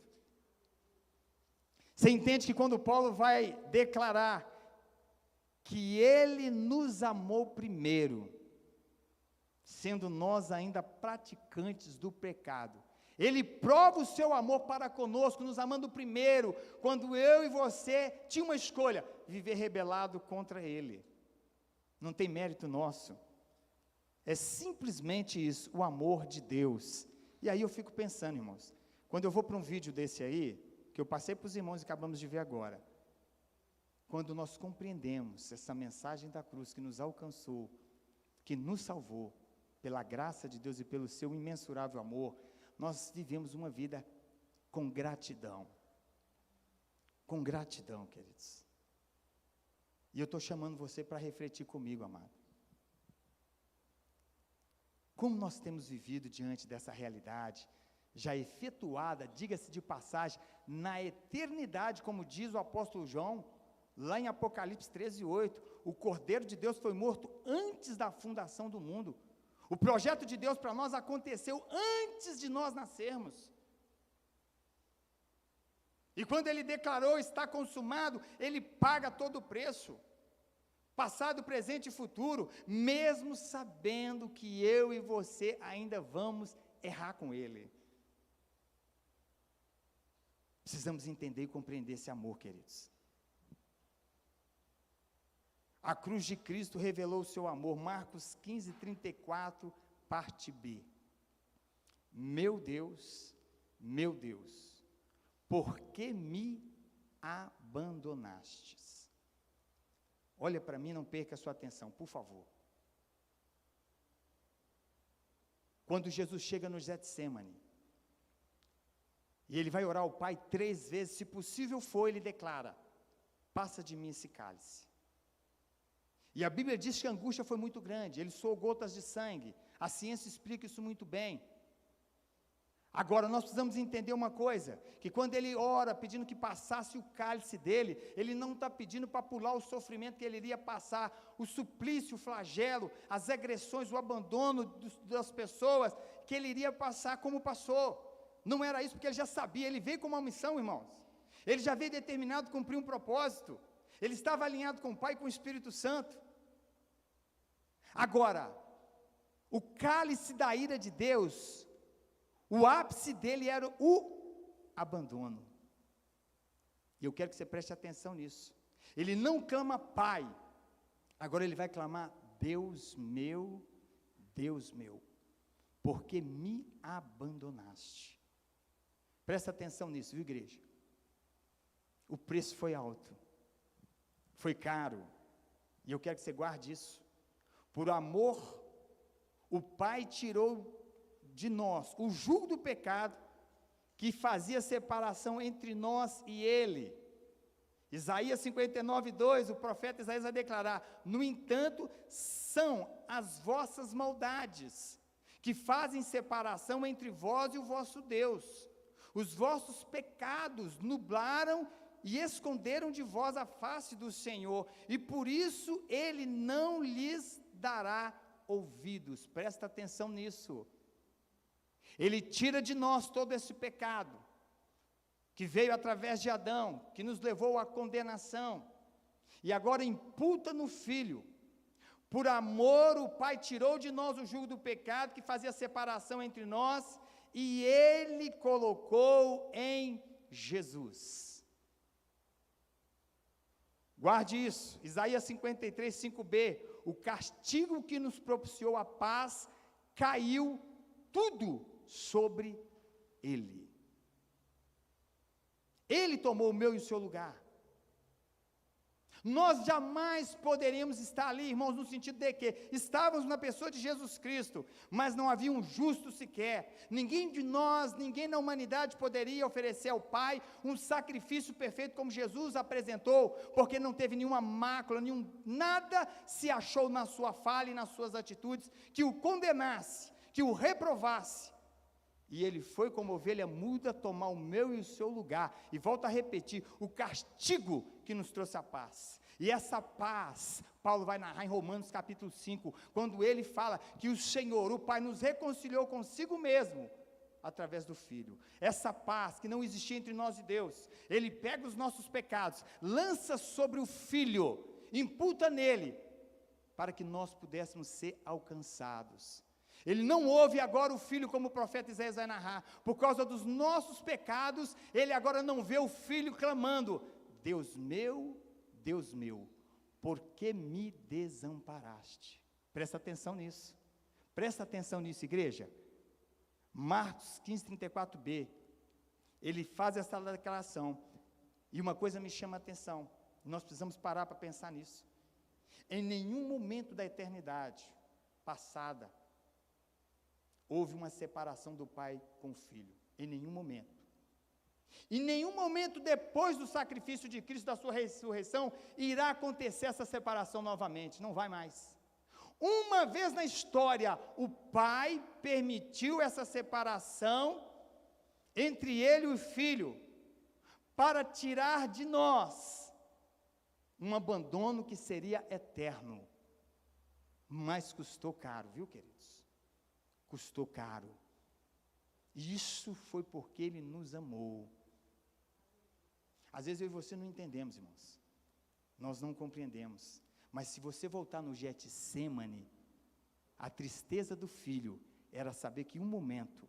Você entende que quando Paulo vai declarar que Ele nos amou primeiro, sendo nós ainda praticantes do pecado, Ele prova o seu amor para conosco, nos amando primeiro, quando eu e você tinha uma escolha, viver rebelado contra Ele. Não tem mérito nosso. É simplesmente isso, o amor de Deus. E aí eu fico pensando, irmãos, quando eu vou para um vídeo desse aí, que eu passei para os irmãos e acabamos de ver agora, quando nós compreendemos essa mensagem da cruz que nos alcançou, que nos salvou, pela graça de Deus e pelo seu imensurável amor, nós vivemos uma vida com gratidão. Com gratidão, queridos. E eu estou chamando você para refletir comigo, amado. Como nós temos vivido diante dessa realidade, já efetuada, diga-se de passagem, na eternidade, como diz o apóstolo João, lá em Apocalipse 13:8, o Cordeiro de Deus foi morto antes da fundação do mundo. O projeto de Deus para nós aconteceu antes de nós nascermos. E quando Ele declarou, está consumado, Ele paga todo o preço. Passado, presente e futuro, mesmo sabendo que eu e você ainda vamos errar com Ele. Precisamos entender e compreender esse amor, queridos. A cruz de Cristo revelou o seu amor. Marcos 15:34, parte B. Meu Deus, por que me abandonastes? Olha para mim, não perca a sua atenção, por favor. Quando Jesus chega no Getsemane, e Ele vai orar ao Pai 3 vezes, se possível for, Ele declara, passa de mim esse cálice. E a Bíblia diz que a angústia foi muito grande, Ele suou gotas de sangue, A ciência explica isso muito bem. Agora, nós precisamos entender uma coisa, que quando ele ora pedindo que passasse o cálice dele, ele não está pedindo para pular o sofrimento que ele iria passar, o suplício, o flagelo, as agressões, o abandono das pessoas, que ele iria passar como passou. Não era isso, porque ele já sabia, ele veio com uma missão, irmãos. Ele já veio determinado a cumprir um propósito. Ele estava alinhado com o Pai e com o Espírito Santo. Agora, o cálice da ira de Deus, o ápice dele era o abandono. E eu quero que você preste atenção nisso. Ele não clama Pai, agora ele vai clamar Deus meu, porque me abandonaste. Presta atenção nisso, viu, igreja? O preço foi alto, foi caro, e eu quero que você guarde isso. Por amor, o Pai tirou de nós o jugo do pecado, que fazia separação entre nós e Ele. Isaías 59:2, o profeta Isaías vai declarar: no entanto, são as vossas maldades, que fazem separação entre vós e o vosso Deus. Os vossos pecados nublaram e esconderam de vós a face do Senhor, e por isso Ele não lhes dará ouvidos. Presta atenção nisso. Ele tira de nós todo esse pecado, que veio através de Adão, que nos levou à condenação, e agora imputa no Filho. Por amor, o Pai tirou de nós o jugo do pecado, que fazia separação entre nós, e Ele colocou em Jesus. Guarde isso, Isaías 53:5b, o castigo que nos propiciou a paz, caiu tudo sobre Ele. Ele tomou o meu e o seu lugar. Nós jamais poderíamos estar ali, irmãos, no sentido de que estávamos na pessoa de Jesus Cristo, mas não havia um justo sequer. Ninguém de nós, ninguém na humanidade poderia oferecer ao Pai um sacrifício perfeito como Jesus apresentou, porque não teve nenhuma mácula, nada se achou na sua fala e nas suas atitudes que o condenasse, que o reprovasse. E Ele foi como ovelha muda tomar o meu e o seu lugar. E volto a repetir, o castigo que nos trouxe a paz. E essa paz, Paulo vai narrar em Romanos capítulo 5, quando ele fala que o Senhor, o Pai, nos reconciliou consigo mesmo, através do Filho. Essa paz que não existia entre nós e Deus, Ele pega os nossos pecados, lança sobre o Filho, imputa nele, para que nós pudéssemos ser alcançados. Ele não ouve agora o Filho, como o profeta Isaías vai narrar, por causa dos nossos pecados, ele agora não vê o Filho clamando: Deus meu, por que me desamparaste? Presta atenção nisso, igreja. Marcos 15:34b, ele faz essa declaração, e uma coisa me chama a atenção, nós precisamos parar para pensar nisso. Em nenhum momento da eternidade passada, houve uma separação do Pai com o Filho, em nenhum momento. Em nenhum momento depois do sacrifício de Cristo, da sua ressurreição, irá acontecer essa separação novamente, não vai mais. Uma vez na história, o Pai permitiu essa separação entre Ele e o Filho, para tirar de nós um abandono que seria eterno, mas custou caro, viu, queridos? Custou caro. Isso foi porque Ele nos amou. Às vezes eu e você não entendemos, irmãos. Nós não compreendemos. Mas se você voltar no Getsêmani, a tristeza do Filho era saber que em um momento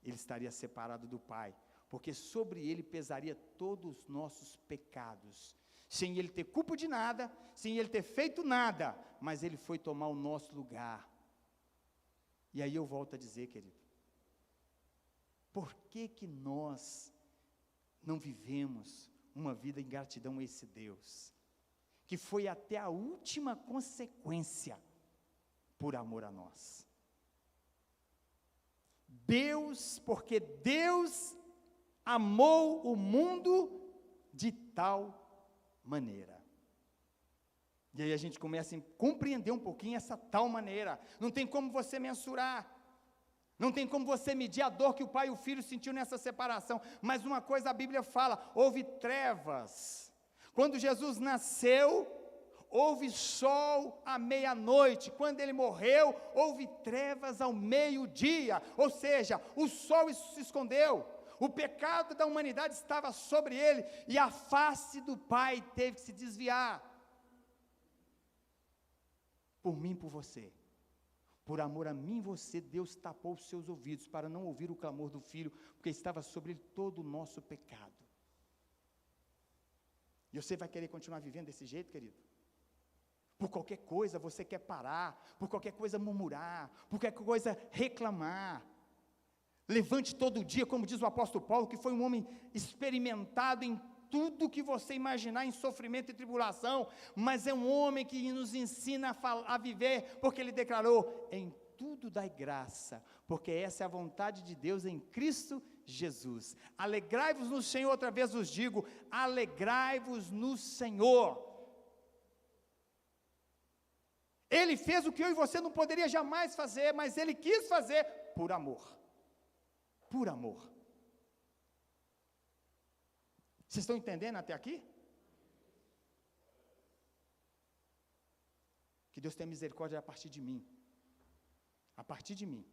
Ele estaria separado do Pai, porque sobre Ele pesaria todos os nossos pecados, sem Ele ter culpa de nada, sem Ele ter feito nada, mas Ele foi tomar o nosso lugar. E aí eu volto a dizer, querido, por que nós não vivemos uma vida em gratidão a esse Deus, que foi até a última consequência por amor a nós? Porque Deus amou o mundo de tal maneira. E aí a gente começa a compreender um pouquinho essa tal maneira. Não tem como você mensurar. Não tem como você medir a dor que o pai e o filho sentiu nessa separação. Mas uma coisa a Bíblia fala, houve trevas. Quando Jesus nasceu, houve sol à meia-noite. Quando ele morreu, houve trevas ao meio-dia. Ou seja, o sol se escondeu. O pecado da humanidade estava sobre ele. E a face do Pai teve que se desviar. Por mim e por você. Por amor a mim e você, Deus tapou os seus ouvidos para não ouvir o clamor do Filho, porque estava sobre ele todo o nosso pecado. E você vai querer continuar vivendo desse jeito, querido? Por qualquer coisa você quer parar, por qualquer coisa murmurar, por qualquer coisa reclamar. Levante todo dia, como diz o apóstolo Paulo, que foi um homem experimentado em tudo que você imaginar em sofrimento e tribulação, mas é um homem que nos ensina a viver, porque ele declarou, em tudo dai graça, porque essa é a vontade de Deus em Cristo Jesus. Alegrai-vos no Senhor, outra vez vos digo, alegrai-vos no Senhor. Ele fez o que eu e você não poderia jamais fazer, mas ele quis fazer por amor. Por amor. Vocês estão entendendo até aqui? Que Deus tenha misericórdia a partir de mim. A partir de mim.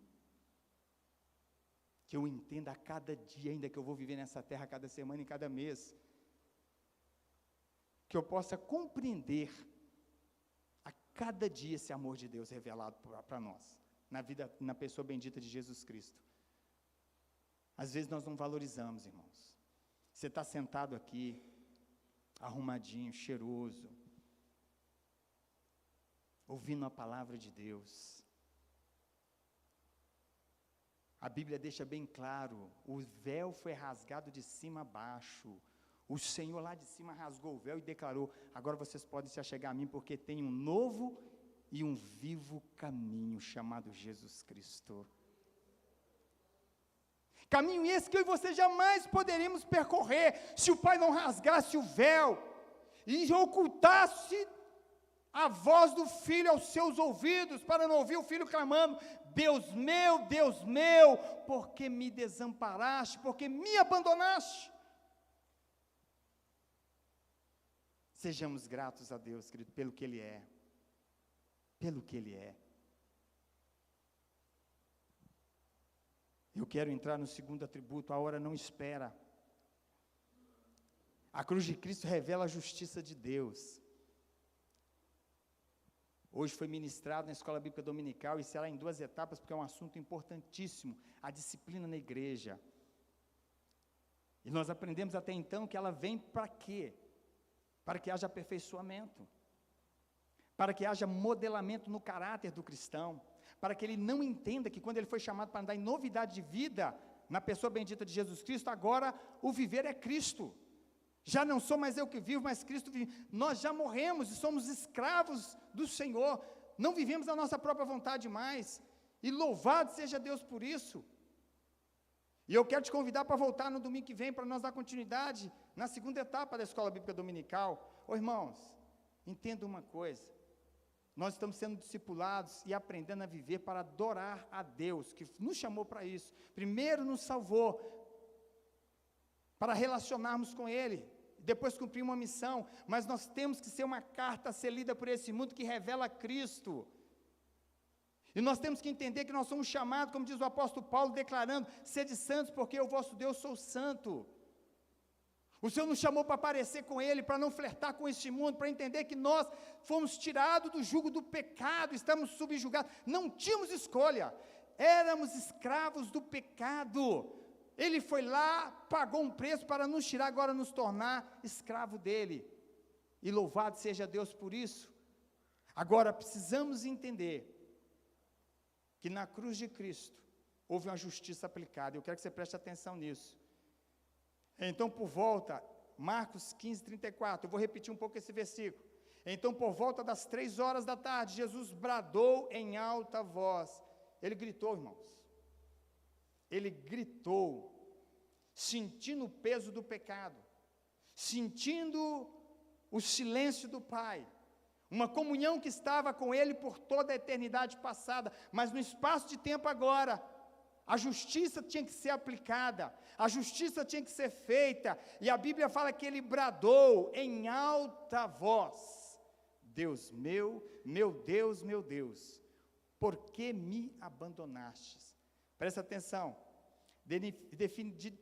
Que eu entenda a cada dia, ainda que eu vou viver nessa terra, a cada semana e cada mês. Que eu possa compreender a cada dia esse amor de Deus revelado para nós. Na vida, na pessoa bendita de Jesus Cristo. Às vezes nós não valorizamos, irmãos. Você está sentado aqui, arrumadinho, cheiroso, ouvindo a palavra de Deus. A Bíblia deixa bem claro, o véu foi rasgado de cima a baixo. O Senhor lá de cima rasgou o véu e declarou, agora vocês podem se achegar a mim, porque tem um novo e um vivo caminho, chamado Jesus Cristo. Caminho esse que eu e você jamais poderíamos percorrer, se o Pai não rasgasse o véu, e ocultasse a voz do Filho aos seus ouvidos, para não ouvir o Filho clamando, Deus meu, por que me desamparaste, por que me abandonaste? Sejamos gratos a Deus, querido, pelo que Ele é, pelo que Ele é. Eu quero entrar no segundo atributo, a hora não espera. A cruz de Cristo revela a justiça de Deus. Hoje foi ministrado na Escola Bíblica Dominical e será em 2 etapas, porque é um assunto importantíssimo, a disciplina na igreja. E nós aprendemos até então que ela vem para quê? Para que haja aperfeiçoamento, para que haja modelamento no caráter do cristão, para que ele não entenda que quando ele foi chamado para andar em novidade de vida, na pessoa bendita de Jesus Cristo, agora o viver é Cristo. Já não sou mais eu que vivo, mas Cristo vive. Nós já morremos e somos escravos do Senhor, não vivemos a nossa própria vontade mais, e louvado seja Deus por isso. E eu quero te convidar para voltar no domingo que vem, para nós dar continuidade na segunda etapa da Escola Bíblica Dominical. Ô irmãos, entenda uma coisa, nós estamos sendo discipulados e aprendendo a viver para adorar a Deus, que nos chamou para isso. Primeiro nos salvou, para relacionarmos com Ele, depois cumprir uma missão, mas nós temos que ser uma carta a ser lida por esse mundo que revela Cristo. E nós temos que entender que nós somos chamados, como diz o apóstolo Paulo, declarando, sede santos, porque eu, vosso Deus, sou santo. O Senhor nos chamou para parecer com Ele, para não flertar com este mundo, para entender que nós fomos tirados do jugo do pecado, estamos subjugados, não tínhamos escolha, éramos escravos do pecado. Ele foi lá, pagou um preço para nos tirar, agora nos tornar escravo dele. E louvado seja Deus por isso. Agora precisamos entender que na cruz de Cristo houve uma justiça aplicada. Eu quero que você preste atenção nisso. Então, por volta, Marcos 15, 34, eu vou repetir um pouco esse versículo. Então, por volta das 3 horas da tarde, Jesus bradou em alta voz. Ele gritou, irmãos. Ele gritou, sentindo o peso do pecado, sentindo o silêncio do Pai, uma comunhão que estava com Ele por toda a eternidade passada, mas no espaço de tempo agora, a justiça tinha que ser aplicada, a justiça tinha que ser feita, e a Bíblia fala que ele bradou em alta voz: Deus meu, meu Deus, meu Deus, por que me abandonastes? Presta atenção,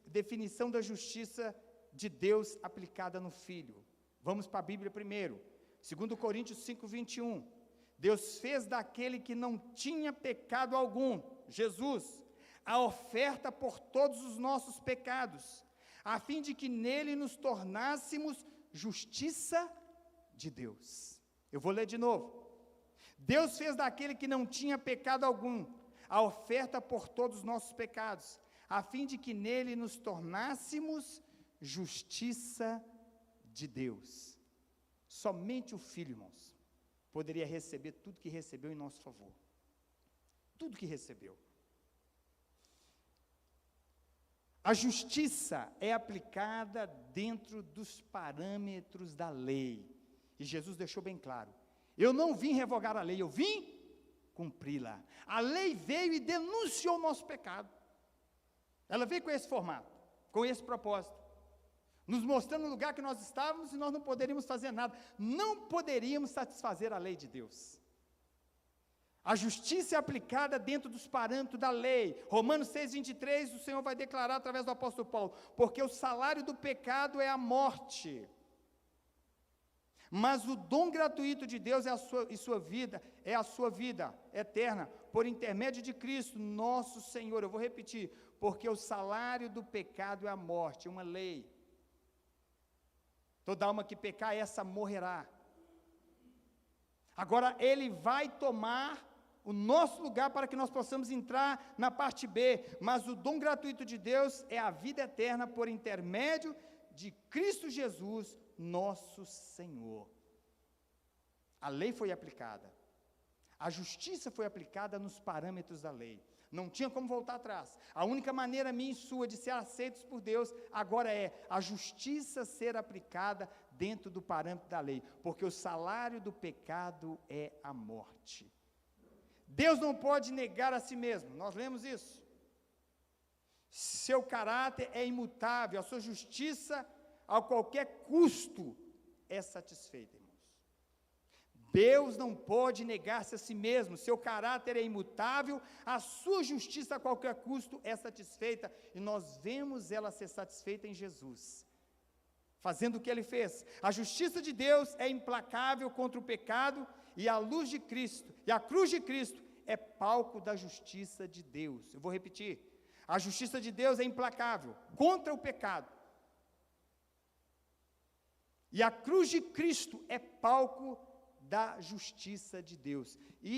definição da justiça de Deus aplicada no Filho. Vamos para a Bíblia primeiro, 2 Coríntios 5, 21, Deus fez daquele que não tinha pecado algum, Jesus, a oferta por todos os nossos pecados, a fim de que nele nos tornássemos justiça de Deus. Eu vou ler de novo. Deus fez daquele que não tinha pecado algum, a oferta por todos os nossos pecados, a fim de que nele nos tornássemos justiça de Deus. Somente o Filho, irmãos, poderia receber tudo que recebeu em nosso favor. Tudo que recebeu. A justiça é aplicada dentro dos parâmetros da lei. E Jesus deixou bem claro: eu não vim revogar a lei, eu vim cumpri-la. A lei veio e denunciou o nosso pecado. Ela veio com esse formato, com esse propósito, nos mostrando o lugar que nós estávamos e nós não poderíamos fazer nada, não poderíamos satisfazer a lei de Deus. A justiça é aplicada dentro dos parâmetros da lei. Romanos 6, 23, o Senhor vai declarar através do apóstolo Paulo: porque o salário do pecado é a morte, mas o dom gratuito de Deus é a sua vida eterna, por intermédio de Cristo, nosso Senhor. Eu vou repetir: porque o salário do pecado é a morte, uma lei. Toda alma que pecar, essa morrerá. Agora, Ele vai tomar o nosso lugar para que nós possamos entrar na parte B, mas o dom gratuito de Deus é a vida eterna por intermédio de Cristo Jesus, nosso Senhor. A lei foi aplicada, a justiça foi aplicada nos parâmetros da lei, não tinha como voltar atrás. A única maneira minha e sua de ser aceitos por Deus agora é a justiça ser aplicada dentro do parâmetro da lei, porque o salário do pecado é a morte. Deus não pode negar a si mesmo, nós lemos isso. Seu caráter é imutável, a sua justiça a qualquer custo é satisfeita, irmãos. Deus não pode negar-se a si mesmo, seu caráter é imutável, a sua justiça a qualquer custo é satisfeita, e nós vemos ela ser satisfeita em Jesus, fazendo o que Ele fez. A justiça de Deus é implacável contra o pecado, e a luz de Cristo, e a cruz de Cristo é palco da justiça de Deus. Eu vou repetir, a justiça de Deus é implacável contra o pecado, e a cruz de Cristo é palco da justiça de Deus. E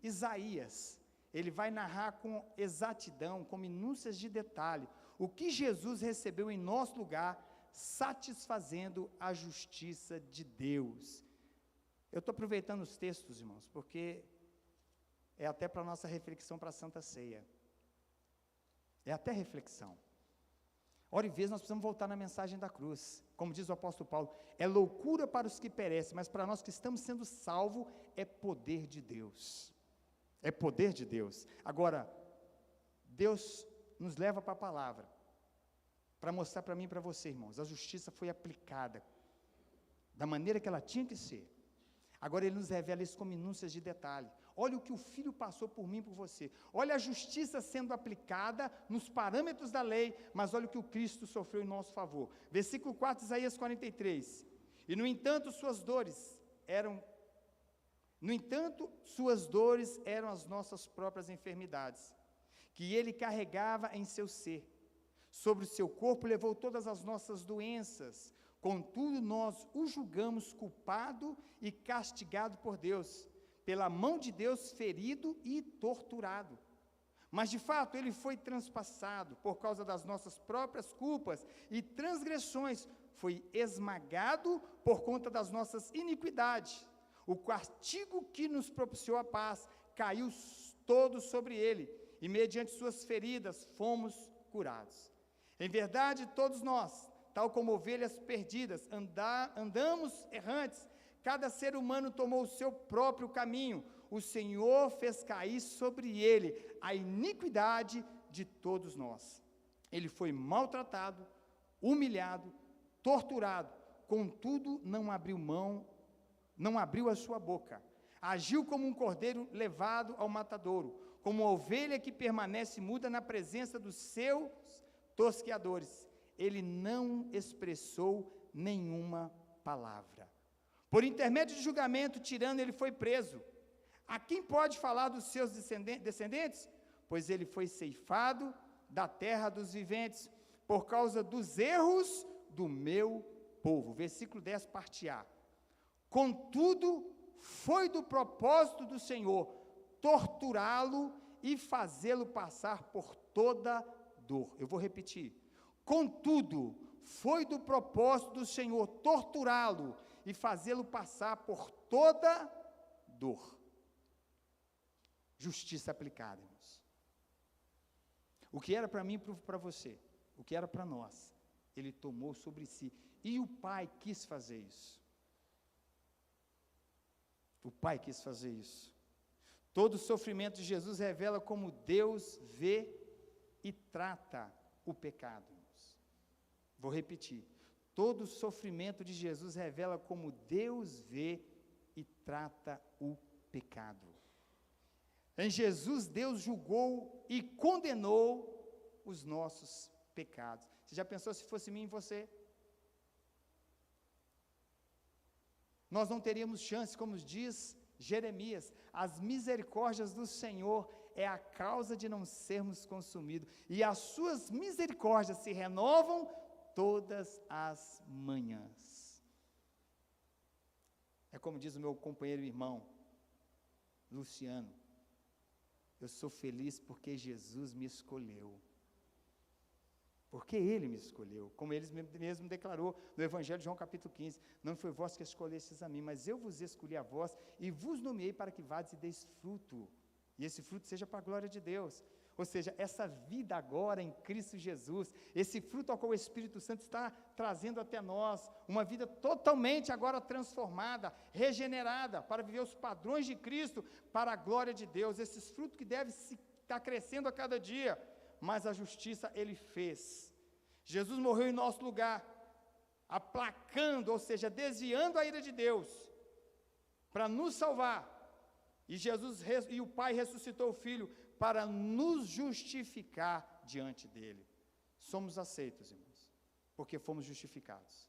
Isaías, ele vai narrar com exatidão, com minúcias de detalhe, o que Jesus recebeu em nosso lugar, satisfazendo a justiça de Deus. Eu estou aproveitando os textos, irmãos, porque é até para a nossa reflexão para a Santa Ceia. É até reflexão. Hora e vez nós precisamos voltar na mensagem da cruz. Como diz o apóstolo Paulo, é loucura para os que perecem, mas para nós que estamos sendo salvos, é poder de Deus. É poder de Deus. Agora, Deus nos leva para a palavra, para mostrar para mim e para você, irmãos, a justiça foi aplicada da maneira que ela tinha que ser. Agora Ele nos revela isso com minúcias de detalhe. Olha o que o Filho passou por mim e por você. Olha a justiça sendo aplicada nos parâmetros da lei, mas olha o que o Cristo sofreu em nosso favor. Versículo 4, Isaías 43. E no entanto suas dores eram as nossas próprias enfermidades, que Ele carregava em seu ser. Sobre o seu corpo levou todas as nossas doenças. Contudo, nós o julgamos culpado e castigado por Deus, pela mão de Deus ferido e torturado. Mas de fato Ele foi transpassado por causa das nossas próprias culpas e transgressões, foi esmagado por conta das nossas iniquidades. O castigo que nos propiciou a paz caiu todo sobre Ele, e mediante suas feridas fomos curados. Em verdade, todos nós, tal como ovelhas perdidas, andamos errantes, cada ser humano tomou o seu próprio caminho. O Senhor fez cair sobre ele a iniquidade de todos nós. Ele foi maltratado, humilhado, torturado, contudo não abriu a sua boca. Agiu como um cordeiro levado ao matadouro, como uma ovelha que permanece muda na presença dos seus tosqueadores. Ele não expressou nenhuma palavra. Por intermédio de julgamento tirano, ele foi preso. A quem pode falar dos seus descendentes? Pois ele foi ceifado da terra dos viventes, por causa dos erros do meu povo. Versículo 10, parte A. Contudo, foi do propósito do Senhor torturá-lo e fazê-lo passar por toda dor. Eu vou repetir. Contudo, foi do propósito do Senhor torturá-lo e fazê-lo passar por toda dor. Justiça aplicada, irmãos. O que era para mim e para você, o que era para nós, ele tomou sobre si. E o Pai quis fazer isso. O Pai quis fazer isso. Todo o sofrimento de Jesus revela como Deus vê e trata o pecado, irmãos. Vou repetir. Todo o sofrimento de Jesus revela como Deus vê e trata o pecado. Em Jesus, Deus julgou e condenou os nossos pecados. Você já pensou se fosse mim e você? Nós não teríamos chance, como diz Jeremias, as misericórdias do Senhor é a causa de não sermos consumidos, e as suas misericórdias se renovam todas as manhãs. É como diz o meu companheiro e irmão, Luciano, eu sou feliz porque Jesus me escolheu. Porque Ele me escolheu, como Ele mesmo declarou no Evangelho de João capítulo 15, não foi vós que escolhestes a mim, mas eu vos escolhi a vós, e vos nomeei para que vades e deis fruto, e esse fruto seja para a glória de Deus. Ou seja, essa vida agora em Cristo Jesus, esse fruto ao qual o Espírito Santo está trazendo até nós, uma vida totalmente agora transformada, regenerada, para viver os padrões de Cristo, para a glória de Deus, esses frutos que devem estar crescendo a cada dia, mas a justiça Ele fez. Jesus morreu em nosso lugar, aplacando, ou seja, desviando a ira de Deus, para nos salvar, e o Pai ressuscitou o Filho, para nos justificar diante dEle. Somos aceitos, irmãos, porque fomos justificados.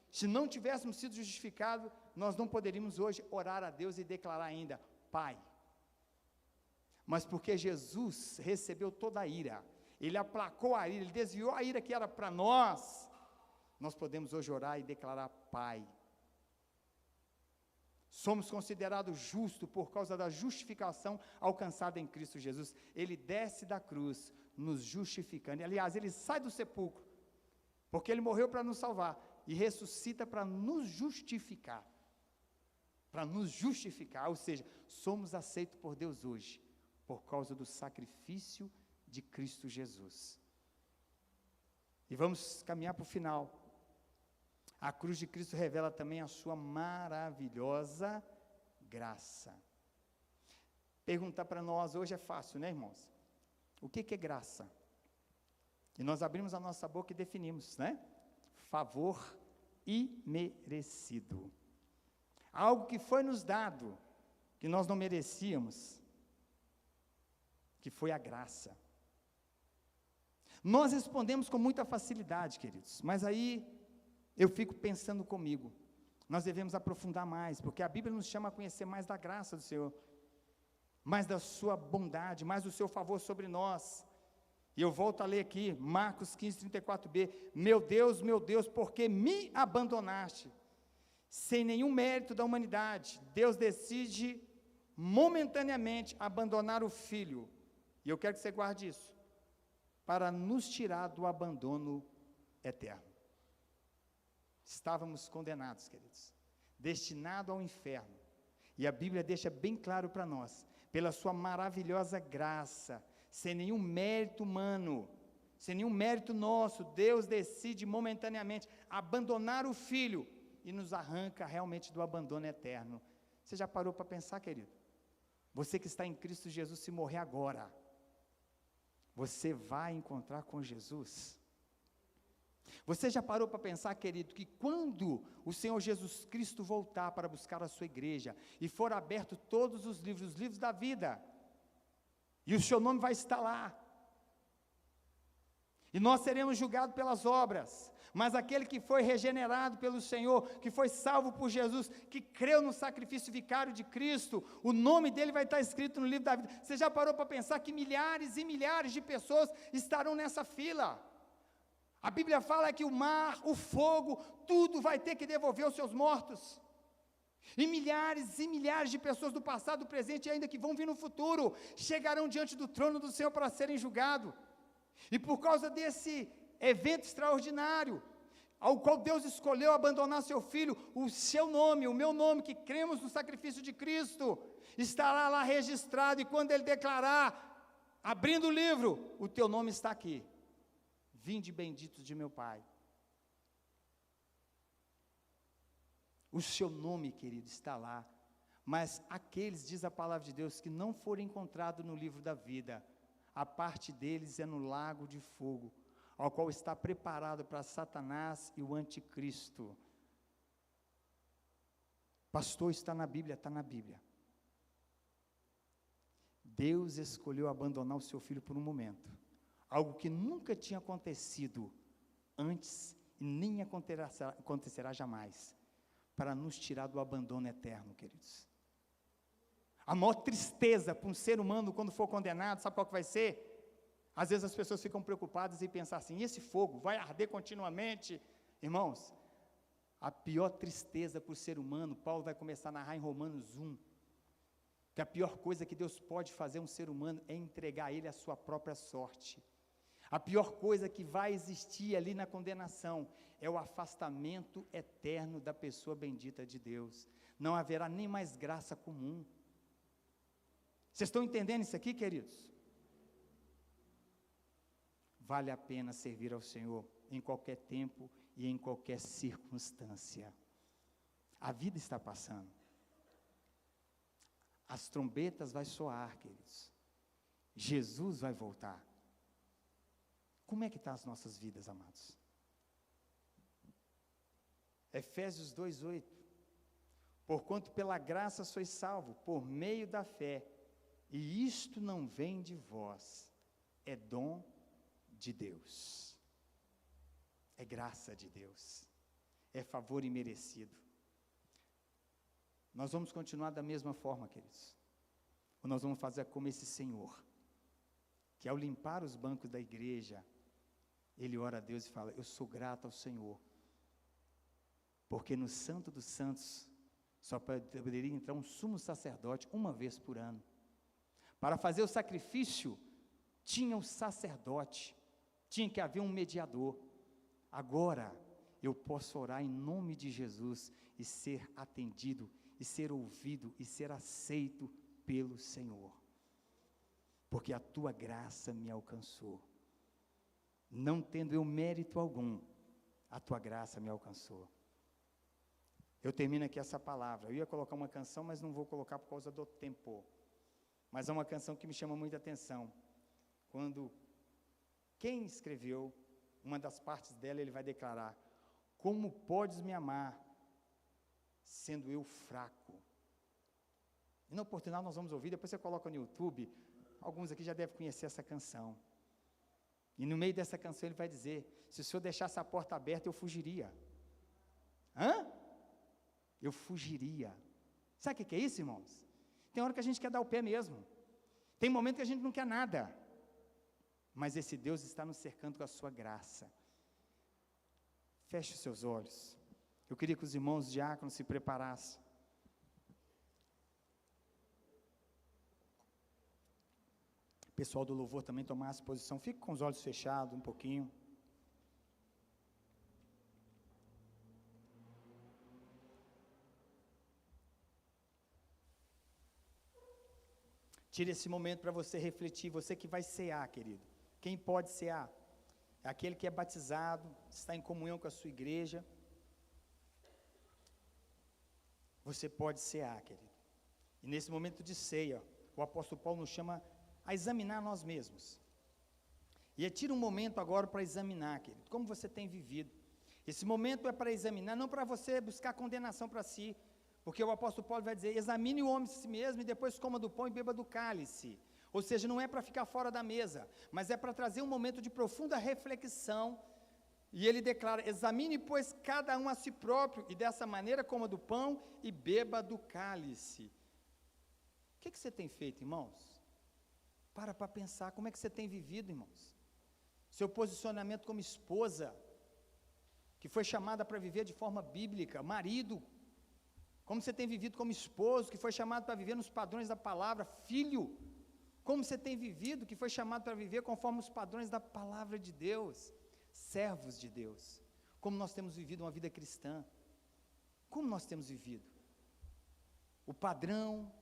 Se não tivéssemos sido justificados, nós não poderíamos hoje orar a Deus e declarar ainda, Pai. Mas porque Jesus recebeu toda a ira, Ele aplacou a ira, Ele desviou a ira que era para nós, nós podemos hoje orar e declarar Pai. Somos considerados justos por causa da justificação alcançada em Cristo Jesus. Ele desce da cruz, nos justificando. Aliás, Ele sai do sepulcro, porque Ele morreu para nos salvar, e ressuscita para nos justificar. Para nos justificar, ou seja, somos aceitos por Deus hoje, por causa do sacrifício de Cristo Jesus. E vamos caminhar para o final. A cruz de Cristo revela também a sua maravilhosa graça. Perguntar para nós hoje é fácil, né, irmãos? O que é graça? E nós abrimos a nossa boca e definimos, né? Favor imerecido. Algo que foi nos dado, que nós não merecíamos, que foi a graça. Nós respondemos com muita facilidade, queridos, mas aí eu fico pensando comigo, nós devemos aprofundar mais, porque a Bíblia nos chama a conhecer mais da graça do Senhor, mais da sua bondade, mais do seu favor sobre nós. E eu volto a ler aqui, Marcos 15, 34b, meu Deus, por que me abandonaste? Sem nenhum mérito da humanidade, Deus decide momentaneamente abandonar o Filho, e eu quero que você guarde isso, para nos tirar do abandono eterno. Estávamos condenados, queridos, destinados ao inferno, e a Bíblia deixa bem claro para nós, pela sua maravilhosa graça, sem nenhum mérito humano, sem nenhum mérito nosso, Deus decide momentaneamente abandonar o Filho, e nos arranca realmente do abandono eterno. Você já parou para pensar, querido? Você que está em Cristo Jesus, se morrer agora, você vai encontrar com Jesus? Você já parou para pensar, querido, que quando o Senhor Jesus Cristo voltar para buscar a sua igreja, e for aberto todos os livros da vida, e o seu nome vai estar lá, e nós seremos julgados pelas obras, mas aquele que foi regenerado pelo Senhor, que foi salvo por Jesus, que creu no sacrifício vicário de Cristo, o nome dele vai estar escrito no livro da vida. Você já parou para pensar que milhares e milhares de pessoas estarão nessa fila? A Bíblia fala que o mar, o fogo, tudo vai ter que devolver os seus mortos. E milhares de pessoas do passado, do presente e ainda que vão vir no futuro, chegarão diante do trono do Senhor para serem julgados. E por causa desse evento extraordinário, ao qual Deus escolheu abandonar seu Filho, o seu nome, o meu nome, que cremos no sacrifício de Cristo, estará lá registrado, e quando Ele declarar, abrindo o livro, o teu nome está aqui. Vinde benditos de meu Pai. O seu nome, querido, está lá. Mas aqueles, diz a palavra de Deus, que não forem encontrados no livro da vida, a parte deles é no lago de fogo, ao qual está preparado para Satanás e o anticristo. Pastor, está na Bíblia, está na Bíblia. Deus escolheu abandonar o seu filho por um momento, algo que nunca tinha acontecido antes e nem acontecerá jamais, para nos tirar do abandono eterno, queridos. A maior tristeza para um ser humano quando for condenado, sabe qual que vai ser? Às vezes as pessoas ficam preocupadas e pensam assim, e esse fogo vai arder continuamente? Irmãos, a pior tristeza para o ser humano, Paulo vai começar a narrar em Romanos 1, que a pior coisa que Deus pode fazer a um ser humano é entregar a ele a sua própria sorte. A pior coisa que vai existir ali na condenação é o afastamento eterno da pessoa bendita de Deus. Não haverá nem mais graça comum. Vocês estão entendendo isso aqui, queridos? Vale a pena servir ao Senhor em qualquer tempo e em qualquer circunstância. A vida está passando. As trombetas vão soar, queridos. Jesus vai voltar. Como é que estão as nossas vidas, amados? Efésios 2:8. Porquanto pela graça sois salvos, por meio da fé, e isto não vem de vós, é dom de Deus. É graça de Deus. É favor imerecido. Nós vamos continuar da mesma forma, queridos. Ou nós vamos fazer como esse Senhor, que ao limpar os bancos da igreja, ele ora a Deus e fala, eu sou grato ao Senhor, porque no Santo dos Santos, só poderia entrar um sumo sacerdote uma vez por ano. Para fazer o sacrifício, tinha um sacerdote, tinha que haver um mediador. Agora, eu posso orar em nome de Jesus, e ser atendido, e ser ouvido, e ser aceito pelo Senhor, porque a tua graça me alcançou. Não tendo eu mérito algum, a tua graça me alcançou. Eu termino aqui essa palavra. Eu ia colocar uma canção, mas não vou colocar por causa do tempo. Mas é uma canção que me chama muita atenção. Quando quem escreveu, uma das partes dela, ele vai declarar, como podes me amar, sendo eu fraco? E na oportunidade nós vamos ouvir, depois você coloca no YouTube, alguns aqui já devem conhecer essa canção. E no meio dessa canção ele vai dizer, se o Senhor deixasse a porta aberta, eu fugiria. Eu fugiria. Sabe o que é isso, irmãos? Tem hora que a gente quer dar o pé mesmo. Tem momento que a gente não quer nada. Mas esse Deus está nos cercando com a sua graça. Feche os seus olhos. Eu queria que os irmãos diáconos se preparassem. O pessoal do louvor também tomasse posição. Fique com os olhos fechados um pouquinho. Tire esse momento para você refletir. Você que vai cear, querido. Quem pode cear? É aquele que é batizado, está em comunhão com a sua igreja. você pode cear, querido. E nesse momento de ceia, o apóstolo Paulo nos chama a examinar nós mesmos. E tira um momento agora para examinar, querido, como você tem vivido. Esse momento é para examinar, não para você buscar condenação para si, porque o apóstolo Paulo vai dizer, examine o homem a si mesmo e depois coma do pão e beba do cálice. Ou seja, não é para ficar fora da mesa, mas é para trazer um momento de profunda reflexão. E ele declara, examine, pois, cada um a si próprio, e dessa maneira coma do pão e beba do cálice. O que você tem feito, irmãos? Para pensar, como é que você tem vivido, irmãos? Seu posicionamento como esposa, que foi chamada para viver de forma bíblica, marido, como você tem vivido como esposo, que foi chamado para viver nos padrões da palavra, filho, como você tem vivido, que foi chamado para viver conforme os padrões da palavra de Deus, servos de Deus, como nós temos vivido uma vida cristã, como nós temos vivido, o padrão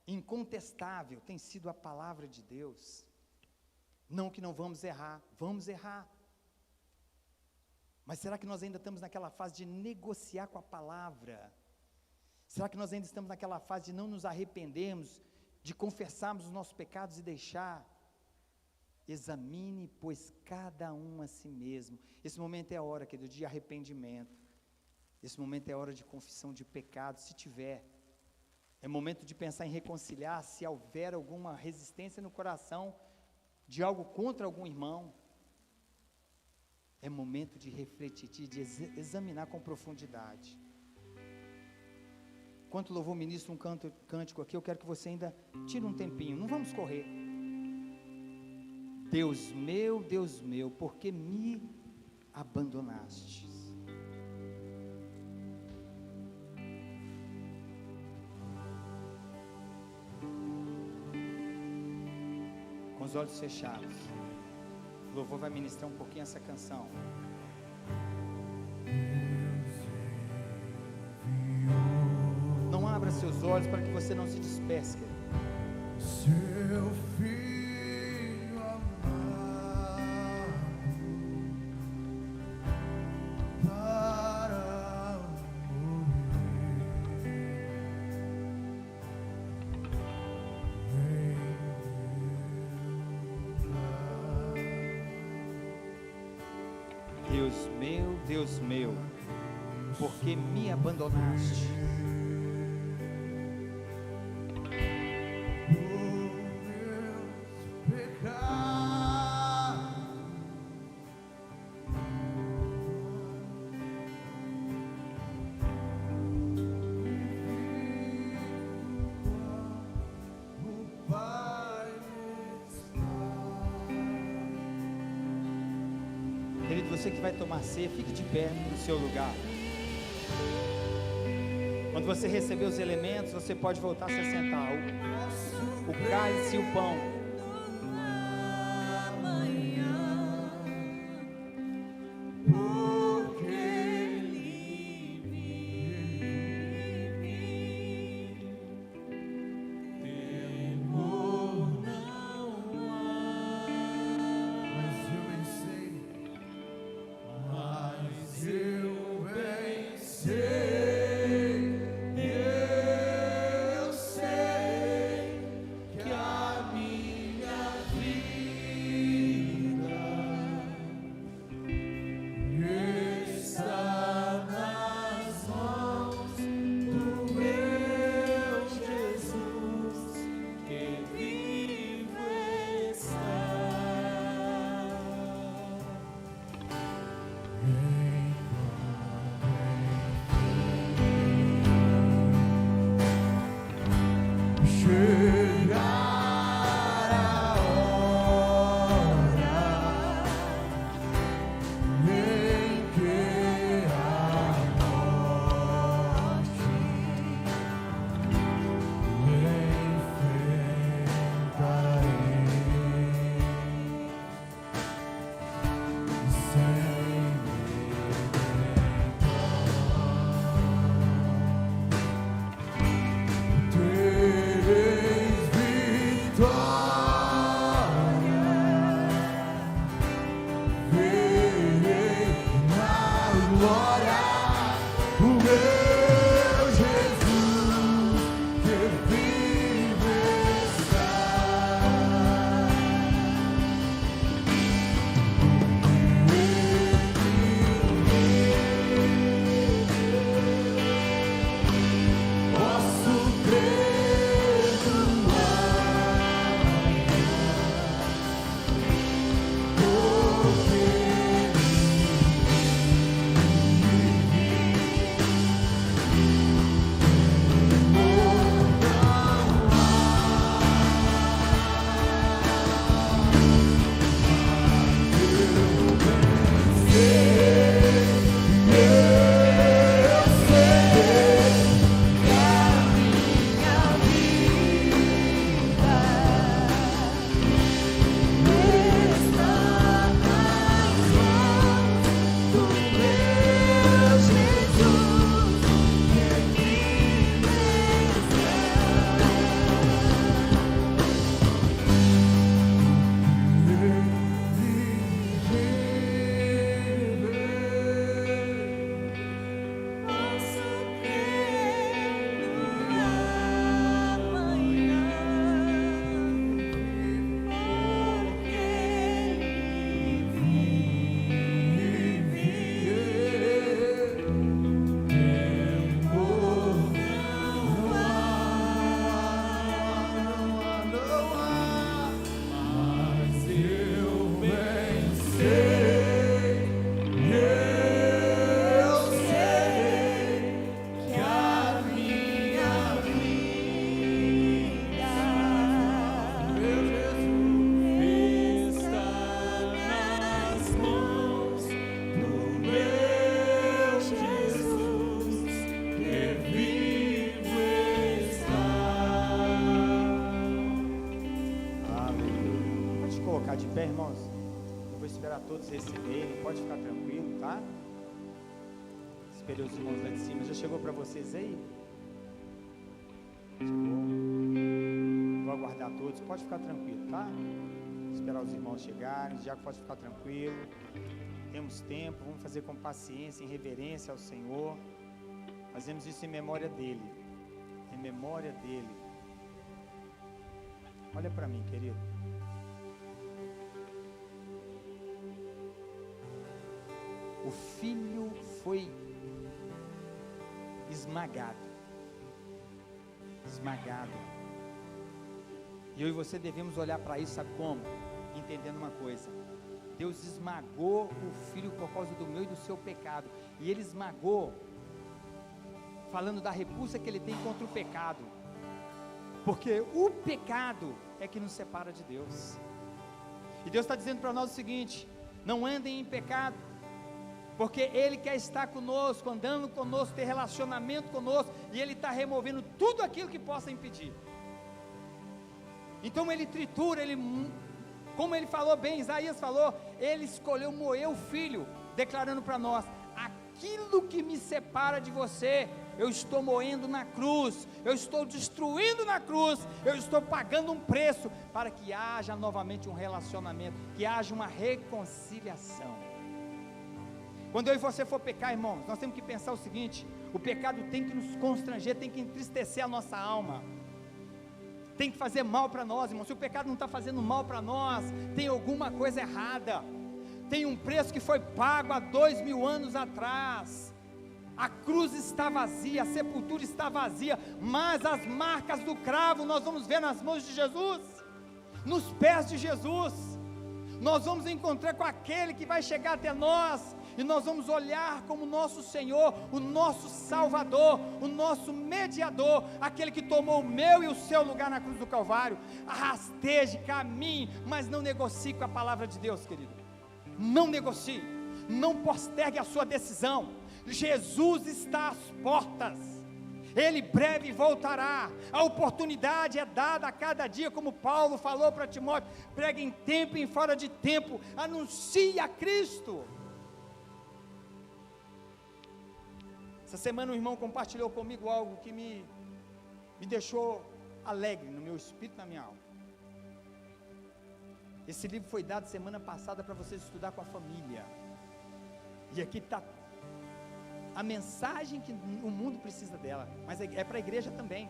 incontestável tem sido a palavra de Deus. Não que não vamos errar, mas será que nós ainda estamos naquela fase de negociar com a palavra? Será que nós ainda estamos naquela fase de não nos arrependermos, de confessarmos os nossos pecados e deixar? Examine, pois, cada um a si mesmo. Esse momento é a hora, querido, de arrependimento. Esse momento é a hora de confissão de pecado, se tiver. É momento de pensar em reconciliar, se houver alguma resistência no coração, de algo contra algum irmão. É momento de refletir, de examinar com profundidade. Enquanto o louvor ministra um cântico aqui, eu quero que você ainda tire um tempinho, não vamos correr. Deus meu, por que me abandonaste? Com os olhos fechados, o louvor vai ministrar um pouquinho essa canção. Não abra seus olhos para que você não se disperse, querido. Seu filho amado para morrer Deus meu, por que me abandonaste? Querido, você que vai tomar ceia, fique de pé no seu lugar. Quando você receber os elementos, você pode voltar a se sentar. O cálice e o pão. todos receberem, pode ficar tranquilo, tá? Esperei os irmãos lá de cima. Já chegou para vocês aí? Chegou. Vou aguardar todos, pode ficar tranquilo, tá? Esperar os irmãos chegarem, já pode ficar tranquilo. Temos tempo, vamos fazer com paciência, em reverência ao Senhor. Fazemos isso em memória dEle. Em memória dEle. Olha para mim, querido. O filho foi esmagado. Esmagado. E eu e você devemos olhar para isso, sabe como? Entendendo uma coisa. Deus esmagou o filho por causa do meu e do seu pecado. E Ele esmagou, falando da repulsa que Ele tem contra o pecado. Porque o pecado é que nos separa de Deus. E Deus está dizendo para nós o seguinte: não andem em pecado, porque Ele quer estar conosco, andando conosco, ter relacionamento conosco, e Ele está removendo tudo aquilo que possa impedir. Então Ele tritura, como Ele falou bem, Isaías falou, Ele escolheu moer o filho, declarando para nós: aquilo que me separa de você, eu estou moendo na cruz, eu estou destruindo na cruz, eu estou pagando um preço, para que haja novamente um relacionamento, que haja uma reconciliação. Quando eu e você for pecar, irmãos, nós temos que pensar o seguinte: o pecado tem que nos constranger, tem que entristecer a nossa alma, tem que fazer mal para nós, irmãos. Se o pecado não está fazendo mal para nós, tem alguma coisa errada, tem um preço que foi pago há 2000 anos atrás. A cruz está vazia, a sepultura está vazia, mas as marcas do cravo nós vamos ver nas mãos de Jesus, nos pés de Jesus. Nós vamos encontrar com aquele que vai chegar até nós, e nós vamos olhar como nosso Senhor, o nosso Salvador, o nosso mediador, aquele que tomou o meu e o seu lugar na cruz do Calvário. Rasteje, caminhe, mas não negocie com a palavra de Deus, querido. Não negocie, não postergue a sua decisão. Jesus está às portas, Ele breve voltará, a oportunidade é dada a cada dia, como Paulo falou para Timóteo: pregue em tempo e em fora de tempo, anuncie a Cristo. Essa semana um irmão compartilhou comigo algo que me deixou alegre no meu espírito e na minha alma. Esse livro foi dado semana passada para vocês estudar com a família, e aqui está a mensagem que o mundo precisa dela, mas é para a igreja também,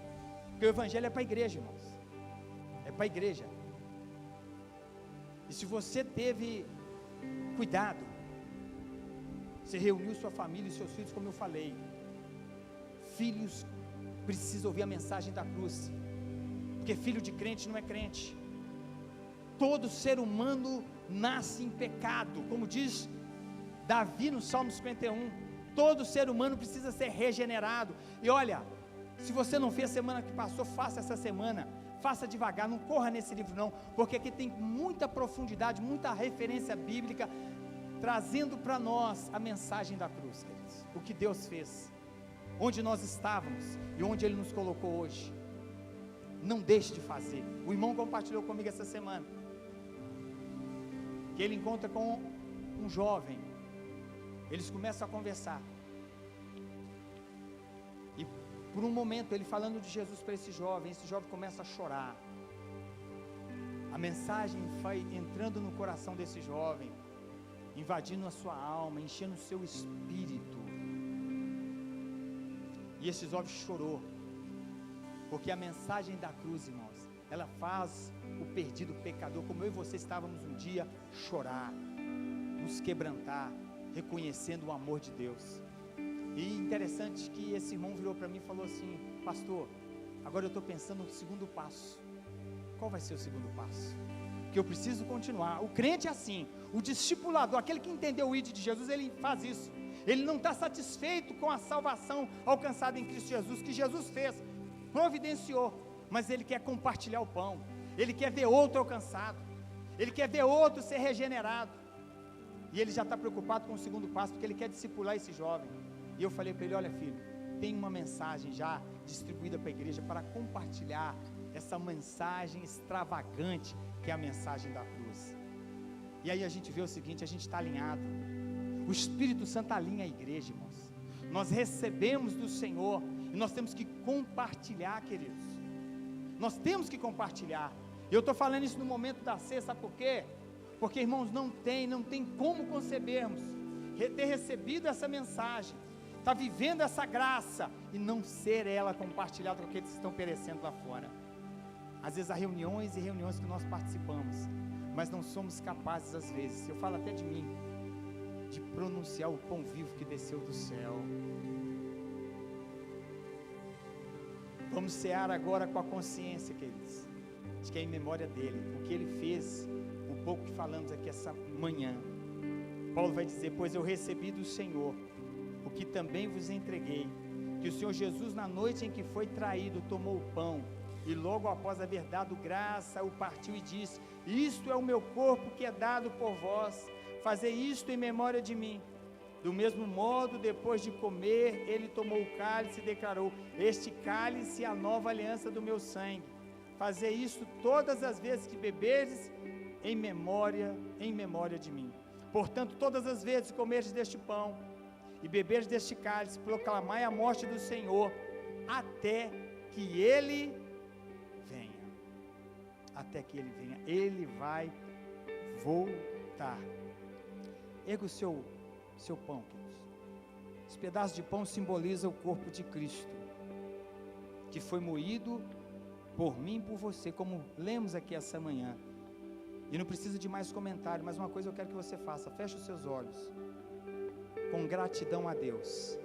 porque o evangelho é para a igreja, irmãos, é para a igreja. E se você teve cuidado, você reuniu sua família e seus filhos, como eu falei, filhos precisam ouvir a mensagem da cruz, porque filho de crente não é crente. Todo ser humano nasce em pecado, como diz Davi no Salmo 51, todo ser humano precisa ser regenerado. E olha, se você não fez semana que passou, faça essa semana, faça devagar, não corra nesse livro não, porque aqui tem muita profundidade, muita referência bíblica, trazendo para nós a mensagem da cruz, queridos, o que Deus fez, onde nós estávamos e onde Ele nos colocou hoje. Não deixe de fazer. O irmão compartilhou comigo essa semana, que ele encontra com um jovem, eles começam a conversar, e por um momento ele falando de Jesus para esse jovem começa a chorar. A mensagem vai entrando no coração desse jovem, invadindo a sua alma, enchendo o seu espírito, e esse jovem chorou, porque a mensagem da cruz, irmãos, ela faz o perdido pecador, como eu e você estávamos um dia, chorar, nos quebrantar, reconhecendo o amor de Deus. E interessante que esse irmão virou para mim e falou assim: pastor, agora eu estou pensando no segundo passo. Qual vai ser o segundo passo? Que eu preciso continuar. O crente é assim, o discipulador, aquele que entendeu o ID de Jesus, ele faz isso. Ele não está satisfeito com a salvação alcançada em Cristo Jesus, que Jesus fez, providenciou, mas ele quer compartilhar o pão, ele quer ver outro alcançado, ele quer ver outro ser regenerado, e ele já está preocupado com o segundo passo, porque ele quer discipular esse jovem. E eu falei para ele: olha filho, tem uma mensagem já distribuída para a igreja, para compartilhar essa mensagem extravagante, que é a mensagem da cruz. E aí a gente vê o seguinte, a gente está alinhado. O Espírito Santo alinha a igreja, irmãos. Nós recebemos do Senhor e nós temos que compartilhar, queridos. Nós temos que compartilhar. Eu estou falando isso no momento da ceia, sabe por quê? Porque, irmãos, não tem como concebermos ter recebido essa mensagem, estar vivendo essa graça e não ser ela compartilhada com aqueles que estão perecendo lá fora. Às vezes há reuniões e reuniões que nós participamos, mas não somos capazes, às vezes, eu falo até de mim, de pronunciar o pão vivo que desceu do céu. Vamos cear agora com a consciência, queridos, de que é em memória dele, o que ele fez, o pouco que falamos aqui essa manhã. Paulo vai dizer: pois eu recebi do Senhor o que também vos entreguei, que o Senhor Jesus, na noite em que foi traído, tomou o pão, e logo após haver dado graça, o partiu e disse: isto é o meu corpo que é dado por vós, fazei isto em memória de mim. Do mesmo modo, depois de comer, ele tomou o cálice e declarou: este cálice é a nova aliança do meu sangue, fazei isto todas as vezes que beberdes, em memória de mim. Portanto, todas as vezes que comerdes deste pão e beberdes deste cálice, proclamai a morte do Senhor, até que ele venha. Até que ele venha, ele vai voltar. Erga o seu pão, queridos. Esse pedaço de pão simboliza o corpo de Cristo, que foi moído por mim e por você, como lemos aqui essa manhã. E não precisa de mais comentário, mas uma coisa eu quero que você faça: feche os seus olhos, com gratidão a Deus.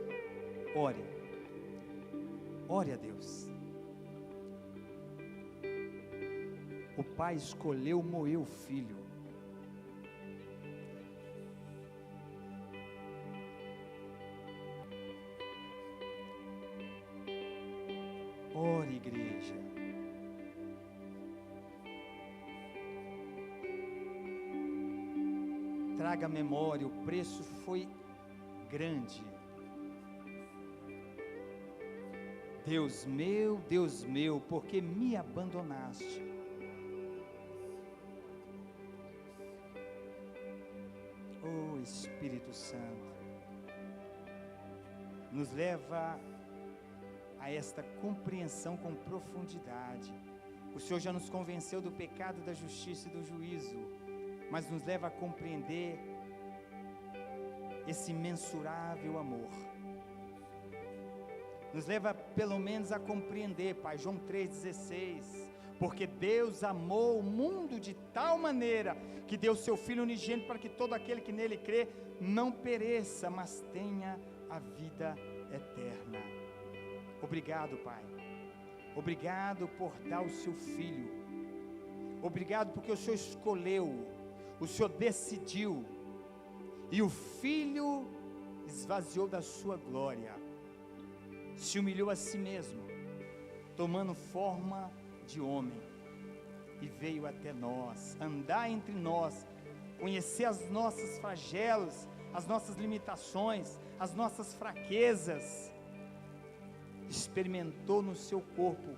Ore a Deus. O Pai escolheu moer o Filho. Ore, igreja. Traga a memória, o preço foi grande. Deus meu, porque me abandonaste? Oh Espírito Santo, nos leva a esta compreensão com profundidade. O Senhor já nos convenceu do pecado, da justiça e do juízo, mas nos leva a compreender esse imensurável amor. Nos leva pelo menos a compreender, Pai, João 3,16, porque Deus amou o mundo de tal maneira que deu seu Filho unigênito para que todo aquele que nele crê não pereça, mas tenha a vida eterna. Obrigado, Pai. Obrigado por dar o seu Filho. Obrigado porque o Senhor escolheu, o Senhor decidiu, e o Filho esvaziou da sua glória, se humilhou a si mesmo, tomando forma de homem, e veio até nós, andar entre nós, conhecer as nossas flagelos, as nossas limitações, as nossas fraquezas, experimentou no seu corpo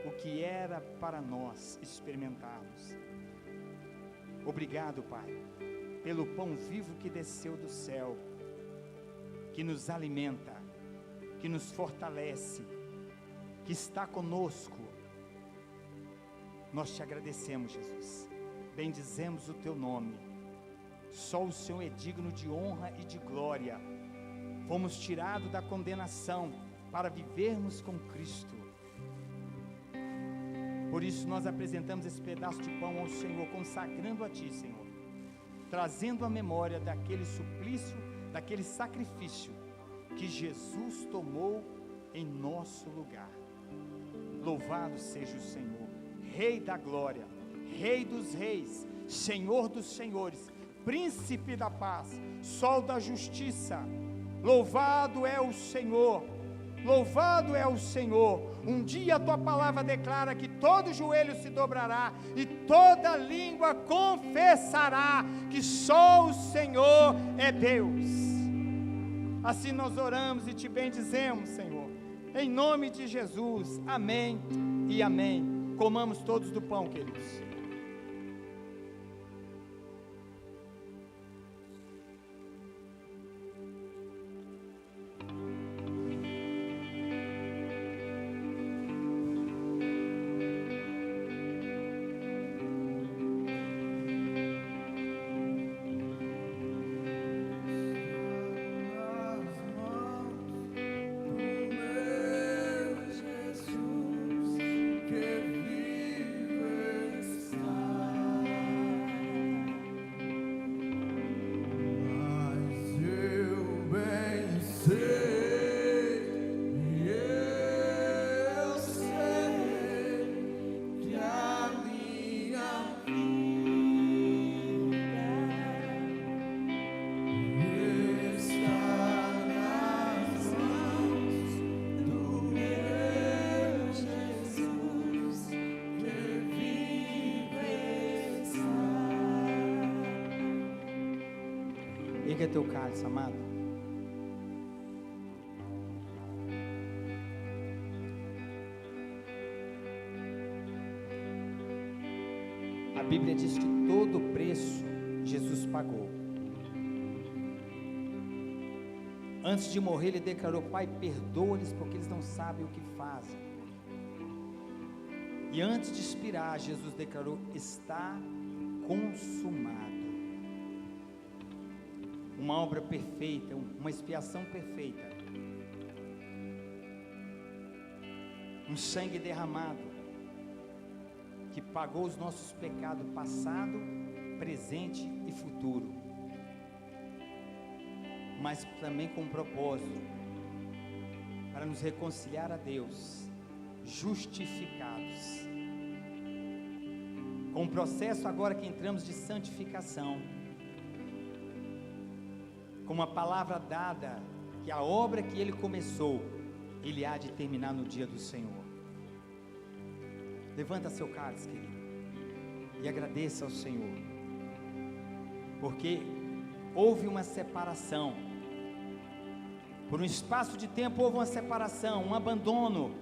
o que era para nós experimentarmos. Obrigado, Pai, pelo pão vivo que desceu do céu, que nos alimenta, que nos fortalece, que está conosco. Nós te agradecemos, Jesus, bendizemos o teu nome. Só o Senhor é digno de honra e de glória. Fomos tirados da condenação para vivermos com Cristo. Por isso nós apresentamos esse pedaço de pão ao Senhor, consagrando a Ti, Senhor, trazendo a memória daquele suplício, daquele sacrifício que Jesus tomou em nosso lugar. Louvado seja o Senhor, Rei da glória, Rei dos reis, Senhor dos senhores, Príncipe da paz, Sol da justiça. Louvado é o Senhor, louvado é o Senhor. Um dia a tua palavra declara que todo joelho se dobrará e toda língua confessará que só o Senhor é Deus. Assim nós oramos e te bendizemos, Senhor, em nome de Jesus, amém e amém. Comamos todos do pão, queridos. Erga teu cálice, amado. A Bíblia diz que todo o preço Jesus pagou. Antes de morrer, ele declarou: Pai, perdoa-lhes porque eles não sabem o que fazem. E antes de expirar, Jesus declarou: está consumado. Uma obra perfeita, uma expiação perfeita. Um sangue derramado que pagou os nossos pecados passado, presente e futuro. Mas também com um propósito, para nos reconciliar a Deus, justificados. Com o processo agora que entramos de santificação, com uma palavra dada, que a obra que Ele começou, Ele há de terminar no dia do Senhor. Levanta seu cálice, querido, e agradeça ao Senhor, porque houve uma separação. Por um espaço de tempo houve uma separação, um abandono,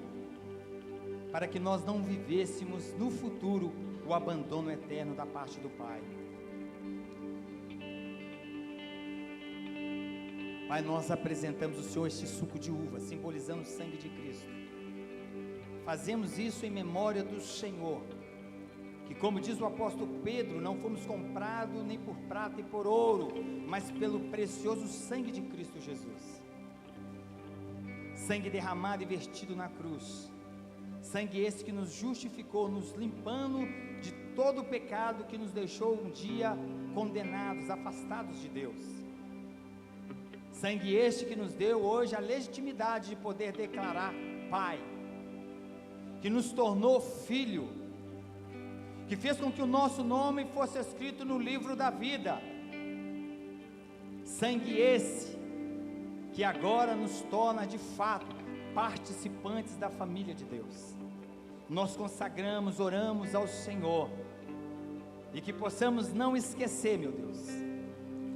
para que nós não vivêssemos no futuro o abandono eterno da parte do Pai. Pai, nós apresentamos ao Senhor este suco de uva, simbolizando o sangue de Cristo. Fazemos isso em memória do Senhor, que, como diz o apóstolo Pedro, não fomos comprados nem por prata e por ouro, mas pelo precioso sangue de Cristo Jesus. Sangue derramado e vertido na cruz. Sangue esse que nos justificou, nos limpando de todo o pecado que nos deixou um dia condenados, afastados de Deus. Sangue este que nos deu hoje a legitimidade de poder declarar Pai, que nos tornou filho, que fez com que o nosso nome fosse escrito no livro da vida. Sangue esse que agora nos torna de fato participantes da família de Deus. Nós consagramos, oramos ao Senhor, e que possamos não esquecer, meu Deus,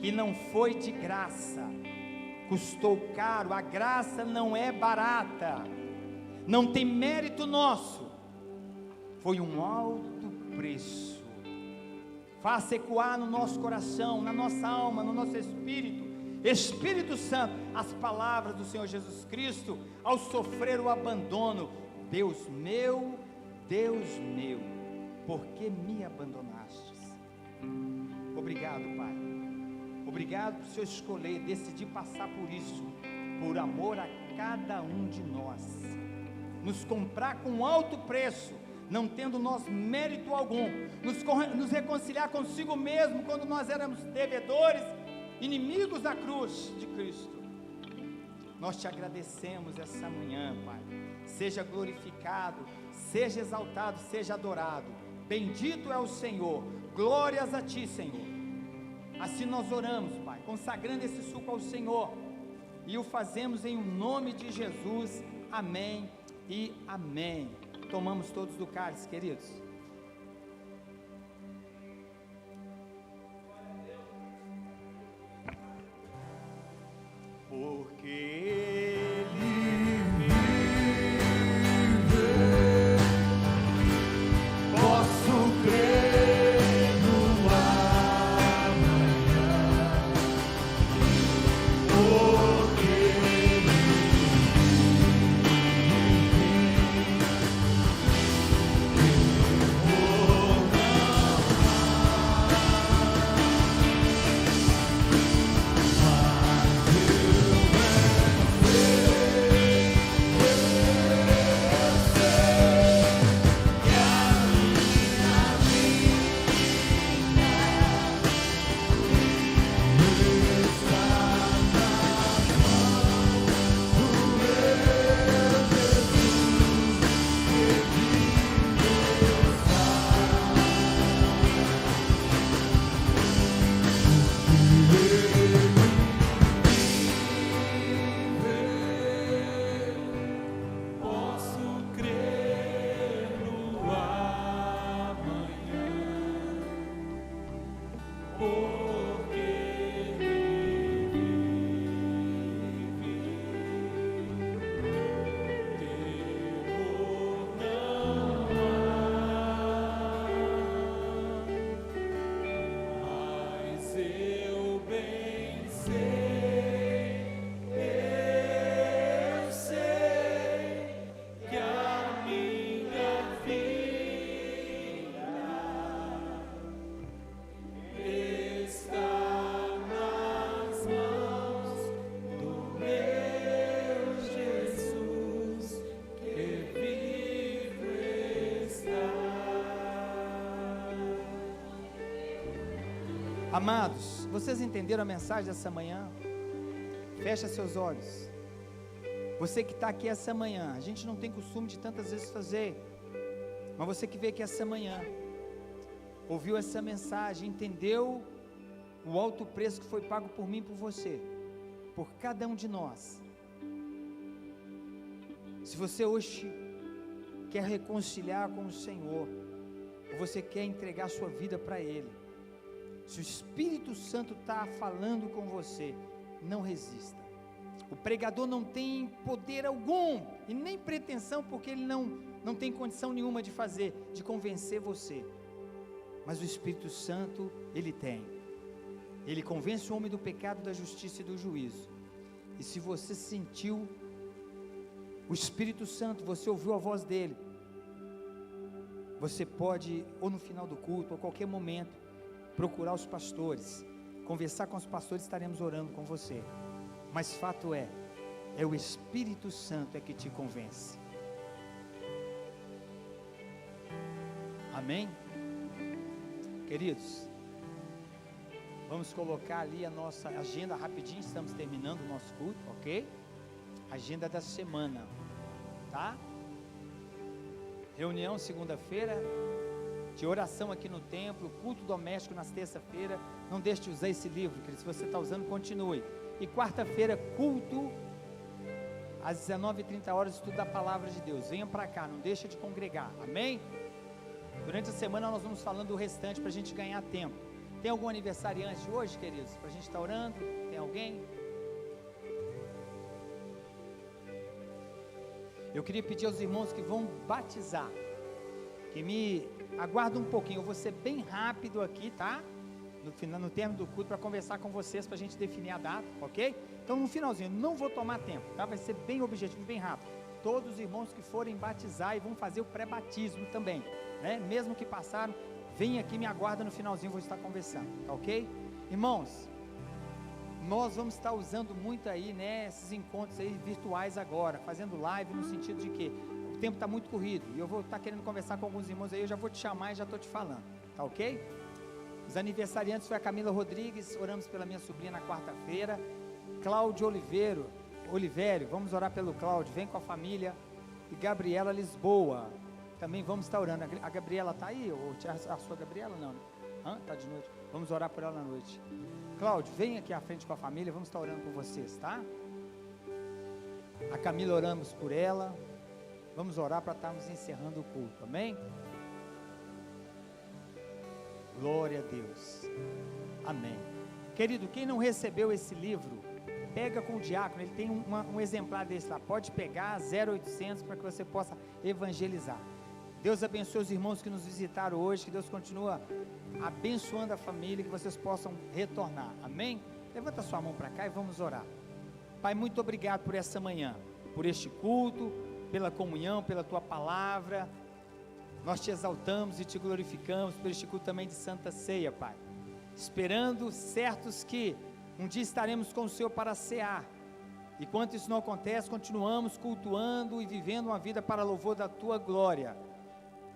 que não foi de graça, custou caro. A graça não é barata, não tem mérito nosso, foi um alto preço. Faça ecoar no nosso coração, na nossa alma, no nosso espírito, Espírito Santo, as palavras do Senhor Jesus Cristo, ao sofrer o abandono: Deus meu, por que me abandonastes? Obrigado, Pai. Obrigado por o Senhor escolher, decidir passar por isso, por amor a cada um de nós, nos comprar com alto preço, não tendo nós mérito algum, nos reconciliar consigo mesmo, quando nós éramos devedores, inimigos da cruz de Cristo. Nós te agradecemos essa manhã, Pai. Seja glorificado, seja exaltado, seja adorado. Bendito é o Senhor. Glórias a ti, Senhor. Assim nós oramos, Pai, consagrando esse suco ao Senhor, e o fazemos em nome de Jesus. Amém e amém. Tomamos todos do cálice, queridos. Porque Ele vive, Posso crer no amanhã, porque Ele vive. Amados, vocês entenderam a mensagem dessa manhã? Fecha seus olhos. Você que está aqui essa manhã, a gente não tem costume de tantas vezes fazer, mas você que veio aqui essa manhã, ouviu essa mensagem, entendeu o alto preço que foi pago por mim e por você, por cada um de nós. Se você hoje quer reconciliar com o Senhor, ou você quer entregar a sua vida para Ele, se o Espírito Santo está falando com você, não resista. O pregador não tem poder algum, e nem pretensão, porque ele não tem condição nenhuma de fazer, de convencer você. Mas o Espírito Santo, Ele tem. Ele convence o homem do pecado, da justiça e do juízo. E se você sentiu o Espírito Santo, você ouviu a voz dEle, você pode, ou no final do culto, ou a qualquer momento, procurar os pastores, conversar com os pastores, estaremos orando com você. Mas fato é o Espírito Santo é que te convence. Amém? Queridos, vamos colocar ali a nossa agenda rapidinho, estamos terminando o nosso culto, ok? Agenda da semana, tá? Reunião segunda-feira, de oração aqui no templo, culto doméstico nas terça-feira. Não deixe de usar esse livro, querido. Se você está usando, continue. E quarta-feira, culto às 19h30, estudo da palavra de Deus. Venha para cá, não deixa de congregar, amém? Durante a semana nós vamos falando do restante, para a gente ganhar tempo. Tem algum aniversariante hoje, queridos? Para a gente estar orando? Tem alguém? Eu queria pedir aos irmãos que vão batizar, que me aguardem um pouquinho. Eu vou ser bem rápido aqui, tá? No termo do culto, para conversar com vocês, para a gente definir a data, ok? Então no finalzinho, não vou tomar tempo, tá? Vai ser bem objetivo, bem rápido. Todos os irmãos que forem batizar e vão fazer o pré-batismo também, né? Mesmo que passaram, vem aqui, me aguarda no finalzinho, vou estar conversando, tá ok? Irmãos, nós vamos estar usando muito aí, né, esses encontros aí virtuais agora, fazendo live no sentido de que o tempo está muito corrido, e eu vou estar querendo conversar com alguns irmãos aí, eu já vou te chamar e já estou te falando, tá ok? Os aniversariantes foi a Camila Rodrigues, oramos pela minha sobrinha na quarta-feira. Cláudio Olivério, vamos orar pelo Cláudio, vem com a família. E Gabriela Lisboa, também vamos estar orando. A Gabriela está aí? Ou a sua Gabriela? Não, está de noite, vamos orar por ela na noite. Cláudio, vem aqui à frente com a família, vamos estar orando por vocês, tá? A Camila, oramos por ela, vamos orar para estarmos encerrando o culto, amém? Glória a Deus, amém. Querido, quem não recebeu esse livro, pega com o diácono, ele tem um exemplar desse lá, pode pegar, 0800, para que você possa evangelizar. Deus abençoe os irmãos que nos visitaram hoje, que Deus continua abençoando a família, que vocês possam retornar, amém? Levanta sua mão para cá e vamos orar. Pai, muito obrigado por essa manhã, por este culto, pela comunhão, pela tua palavra. Nós te exaltamos e te glorificamos por este culto também de Santa Ceia, Pai, esperando, certos que um dia estaremos com o Senhor para cear. E quanto isso não acontece, continuamos cultuando e vivendo uma vida para louvor da tua glória.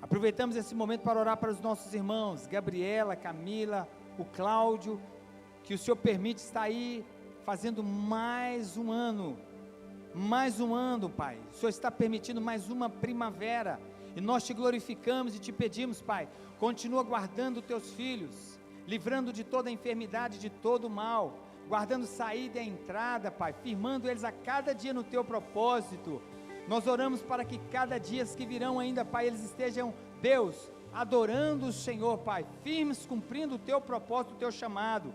Aproveitamos esse momento para orar para os nossos irmãos, Gabriela, Camila, o Cláudio, que o Senhor permite estar aí fazendo mais um ano, Pai. O Senhor está permitindo mais uma primavera. E nós te glorificamos e te pedimos, Pai, continua guardando os teus filhos, livrando de toda enfermidade, de todo mal, guardando saída e entrada, Pai, firmando eles a cada dia no teu propósito. Nós oramos para que cada dia que virão ainda, Pai, eles estejam, Deus, adorando o Senhor, Pai, firmes, cumprindo o teu propósito, o teu chamado.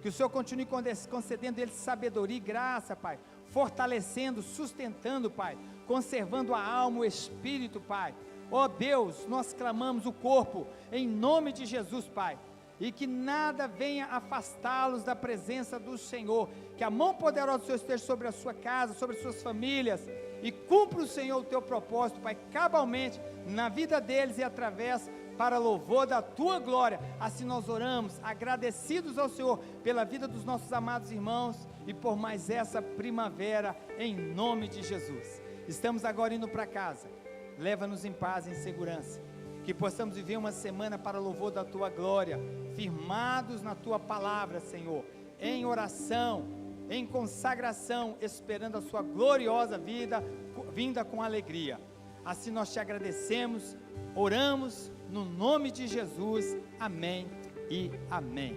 Que o Senhor continue concedendo eles sabedoria e graça, Pai, fortalecendo, sustentando, Pai, conservando a alma, o espírito, Pai. Ó Deus, nós clamamos o corpo, em nome de Jesus, Pai, e que nada venha afastá-los da presença do Senhor, que a mão poderosa do Senhor esteja sobre a sua casa, sobre as suas famílias, e cumpra o Senhor o teu propósito, Pai, cabalmente, na vida deles e através, para louvor da tua glória. Assim nós oramos, agradecidos ao Senhor, pela vida dos nossos amados irmãos, e por mais essa primavera, em nome de Jesus. Estamos agora indo para casa. Leva-nos em paz e em segurança, que possamos viver uma semana para louvor da Tua glória, firmados na Tua palavra, Senhor, em oração, em consagração, esperando a Sua gloriosa vinda com alegria. Assim nós te agradecemos, oramos no nome de Jesus, amém e amém.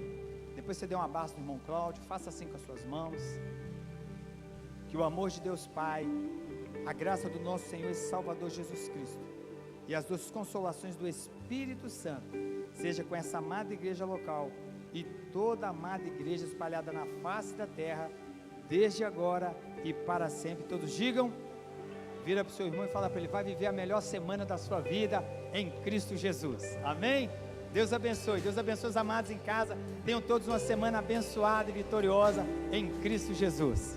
Depois você dê um abraço no irmão Cláudio, faça assim com as suas mãos. Que o amor de Deus Pai, a graça do nosso Senhor e Salvador Jesus Cristo e as duas consolações do Espírito Santo seja com essa amada igreja local e toda a amada igreja espalhada na face da terra, desde agora e para sempre. Todos digam, vira para o seu irmão e fala para ele, vai viver a melhor semana da sua vida em Cristo Jesus, amém? Deus abençoe os amados em casa, tenham todos uma semana abençoada e vitoriosa em Cristo Jesus.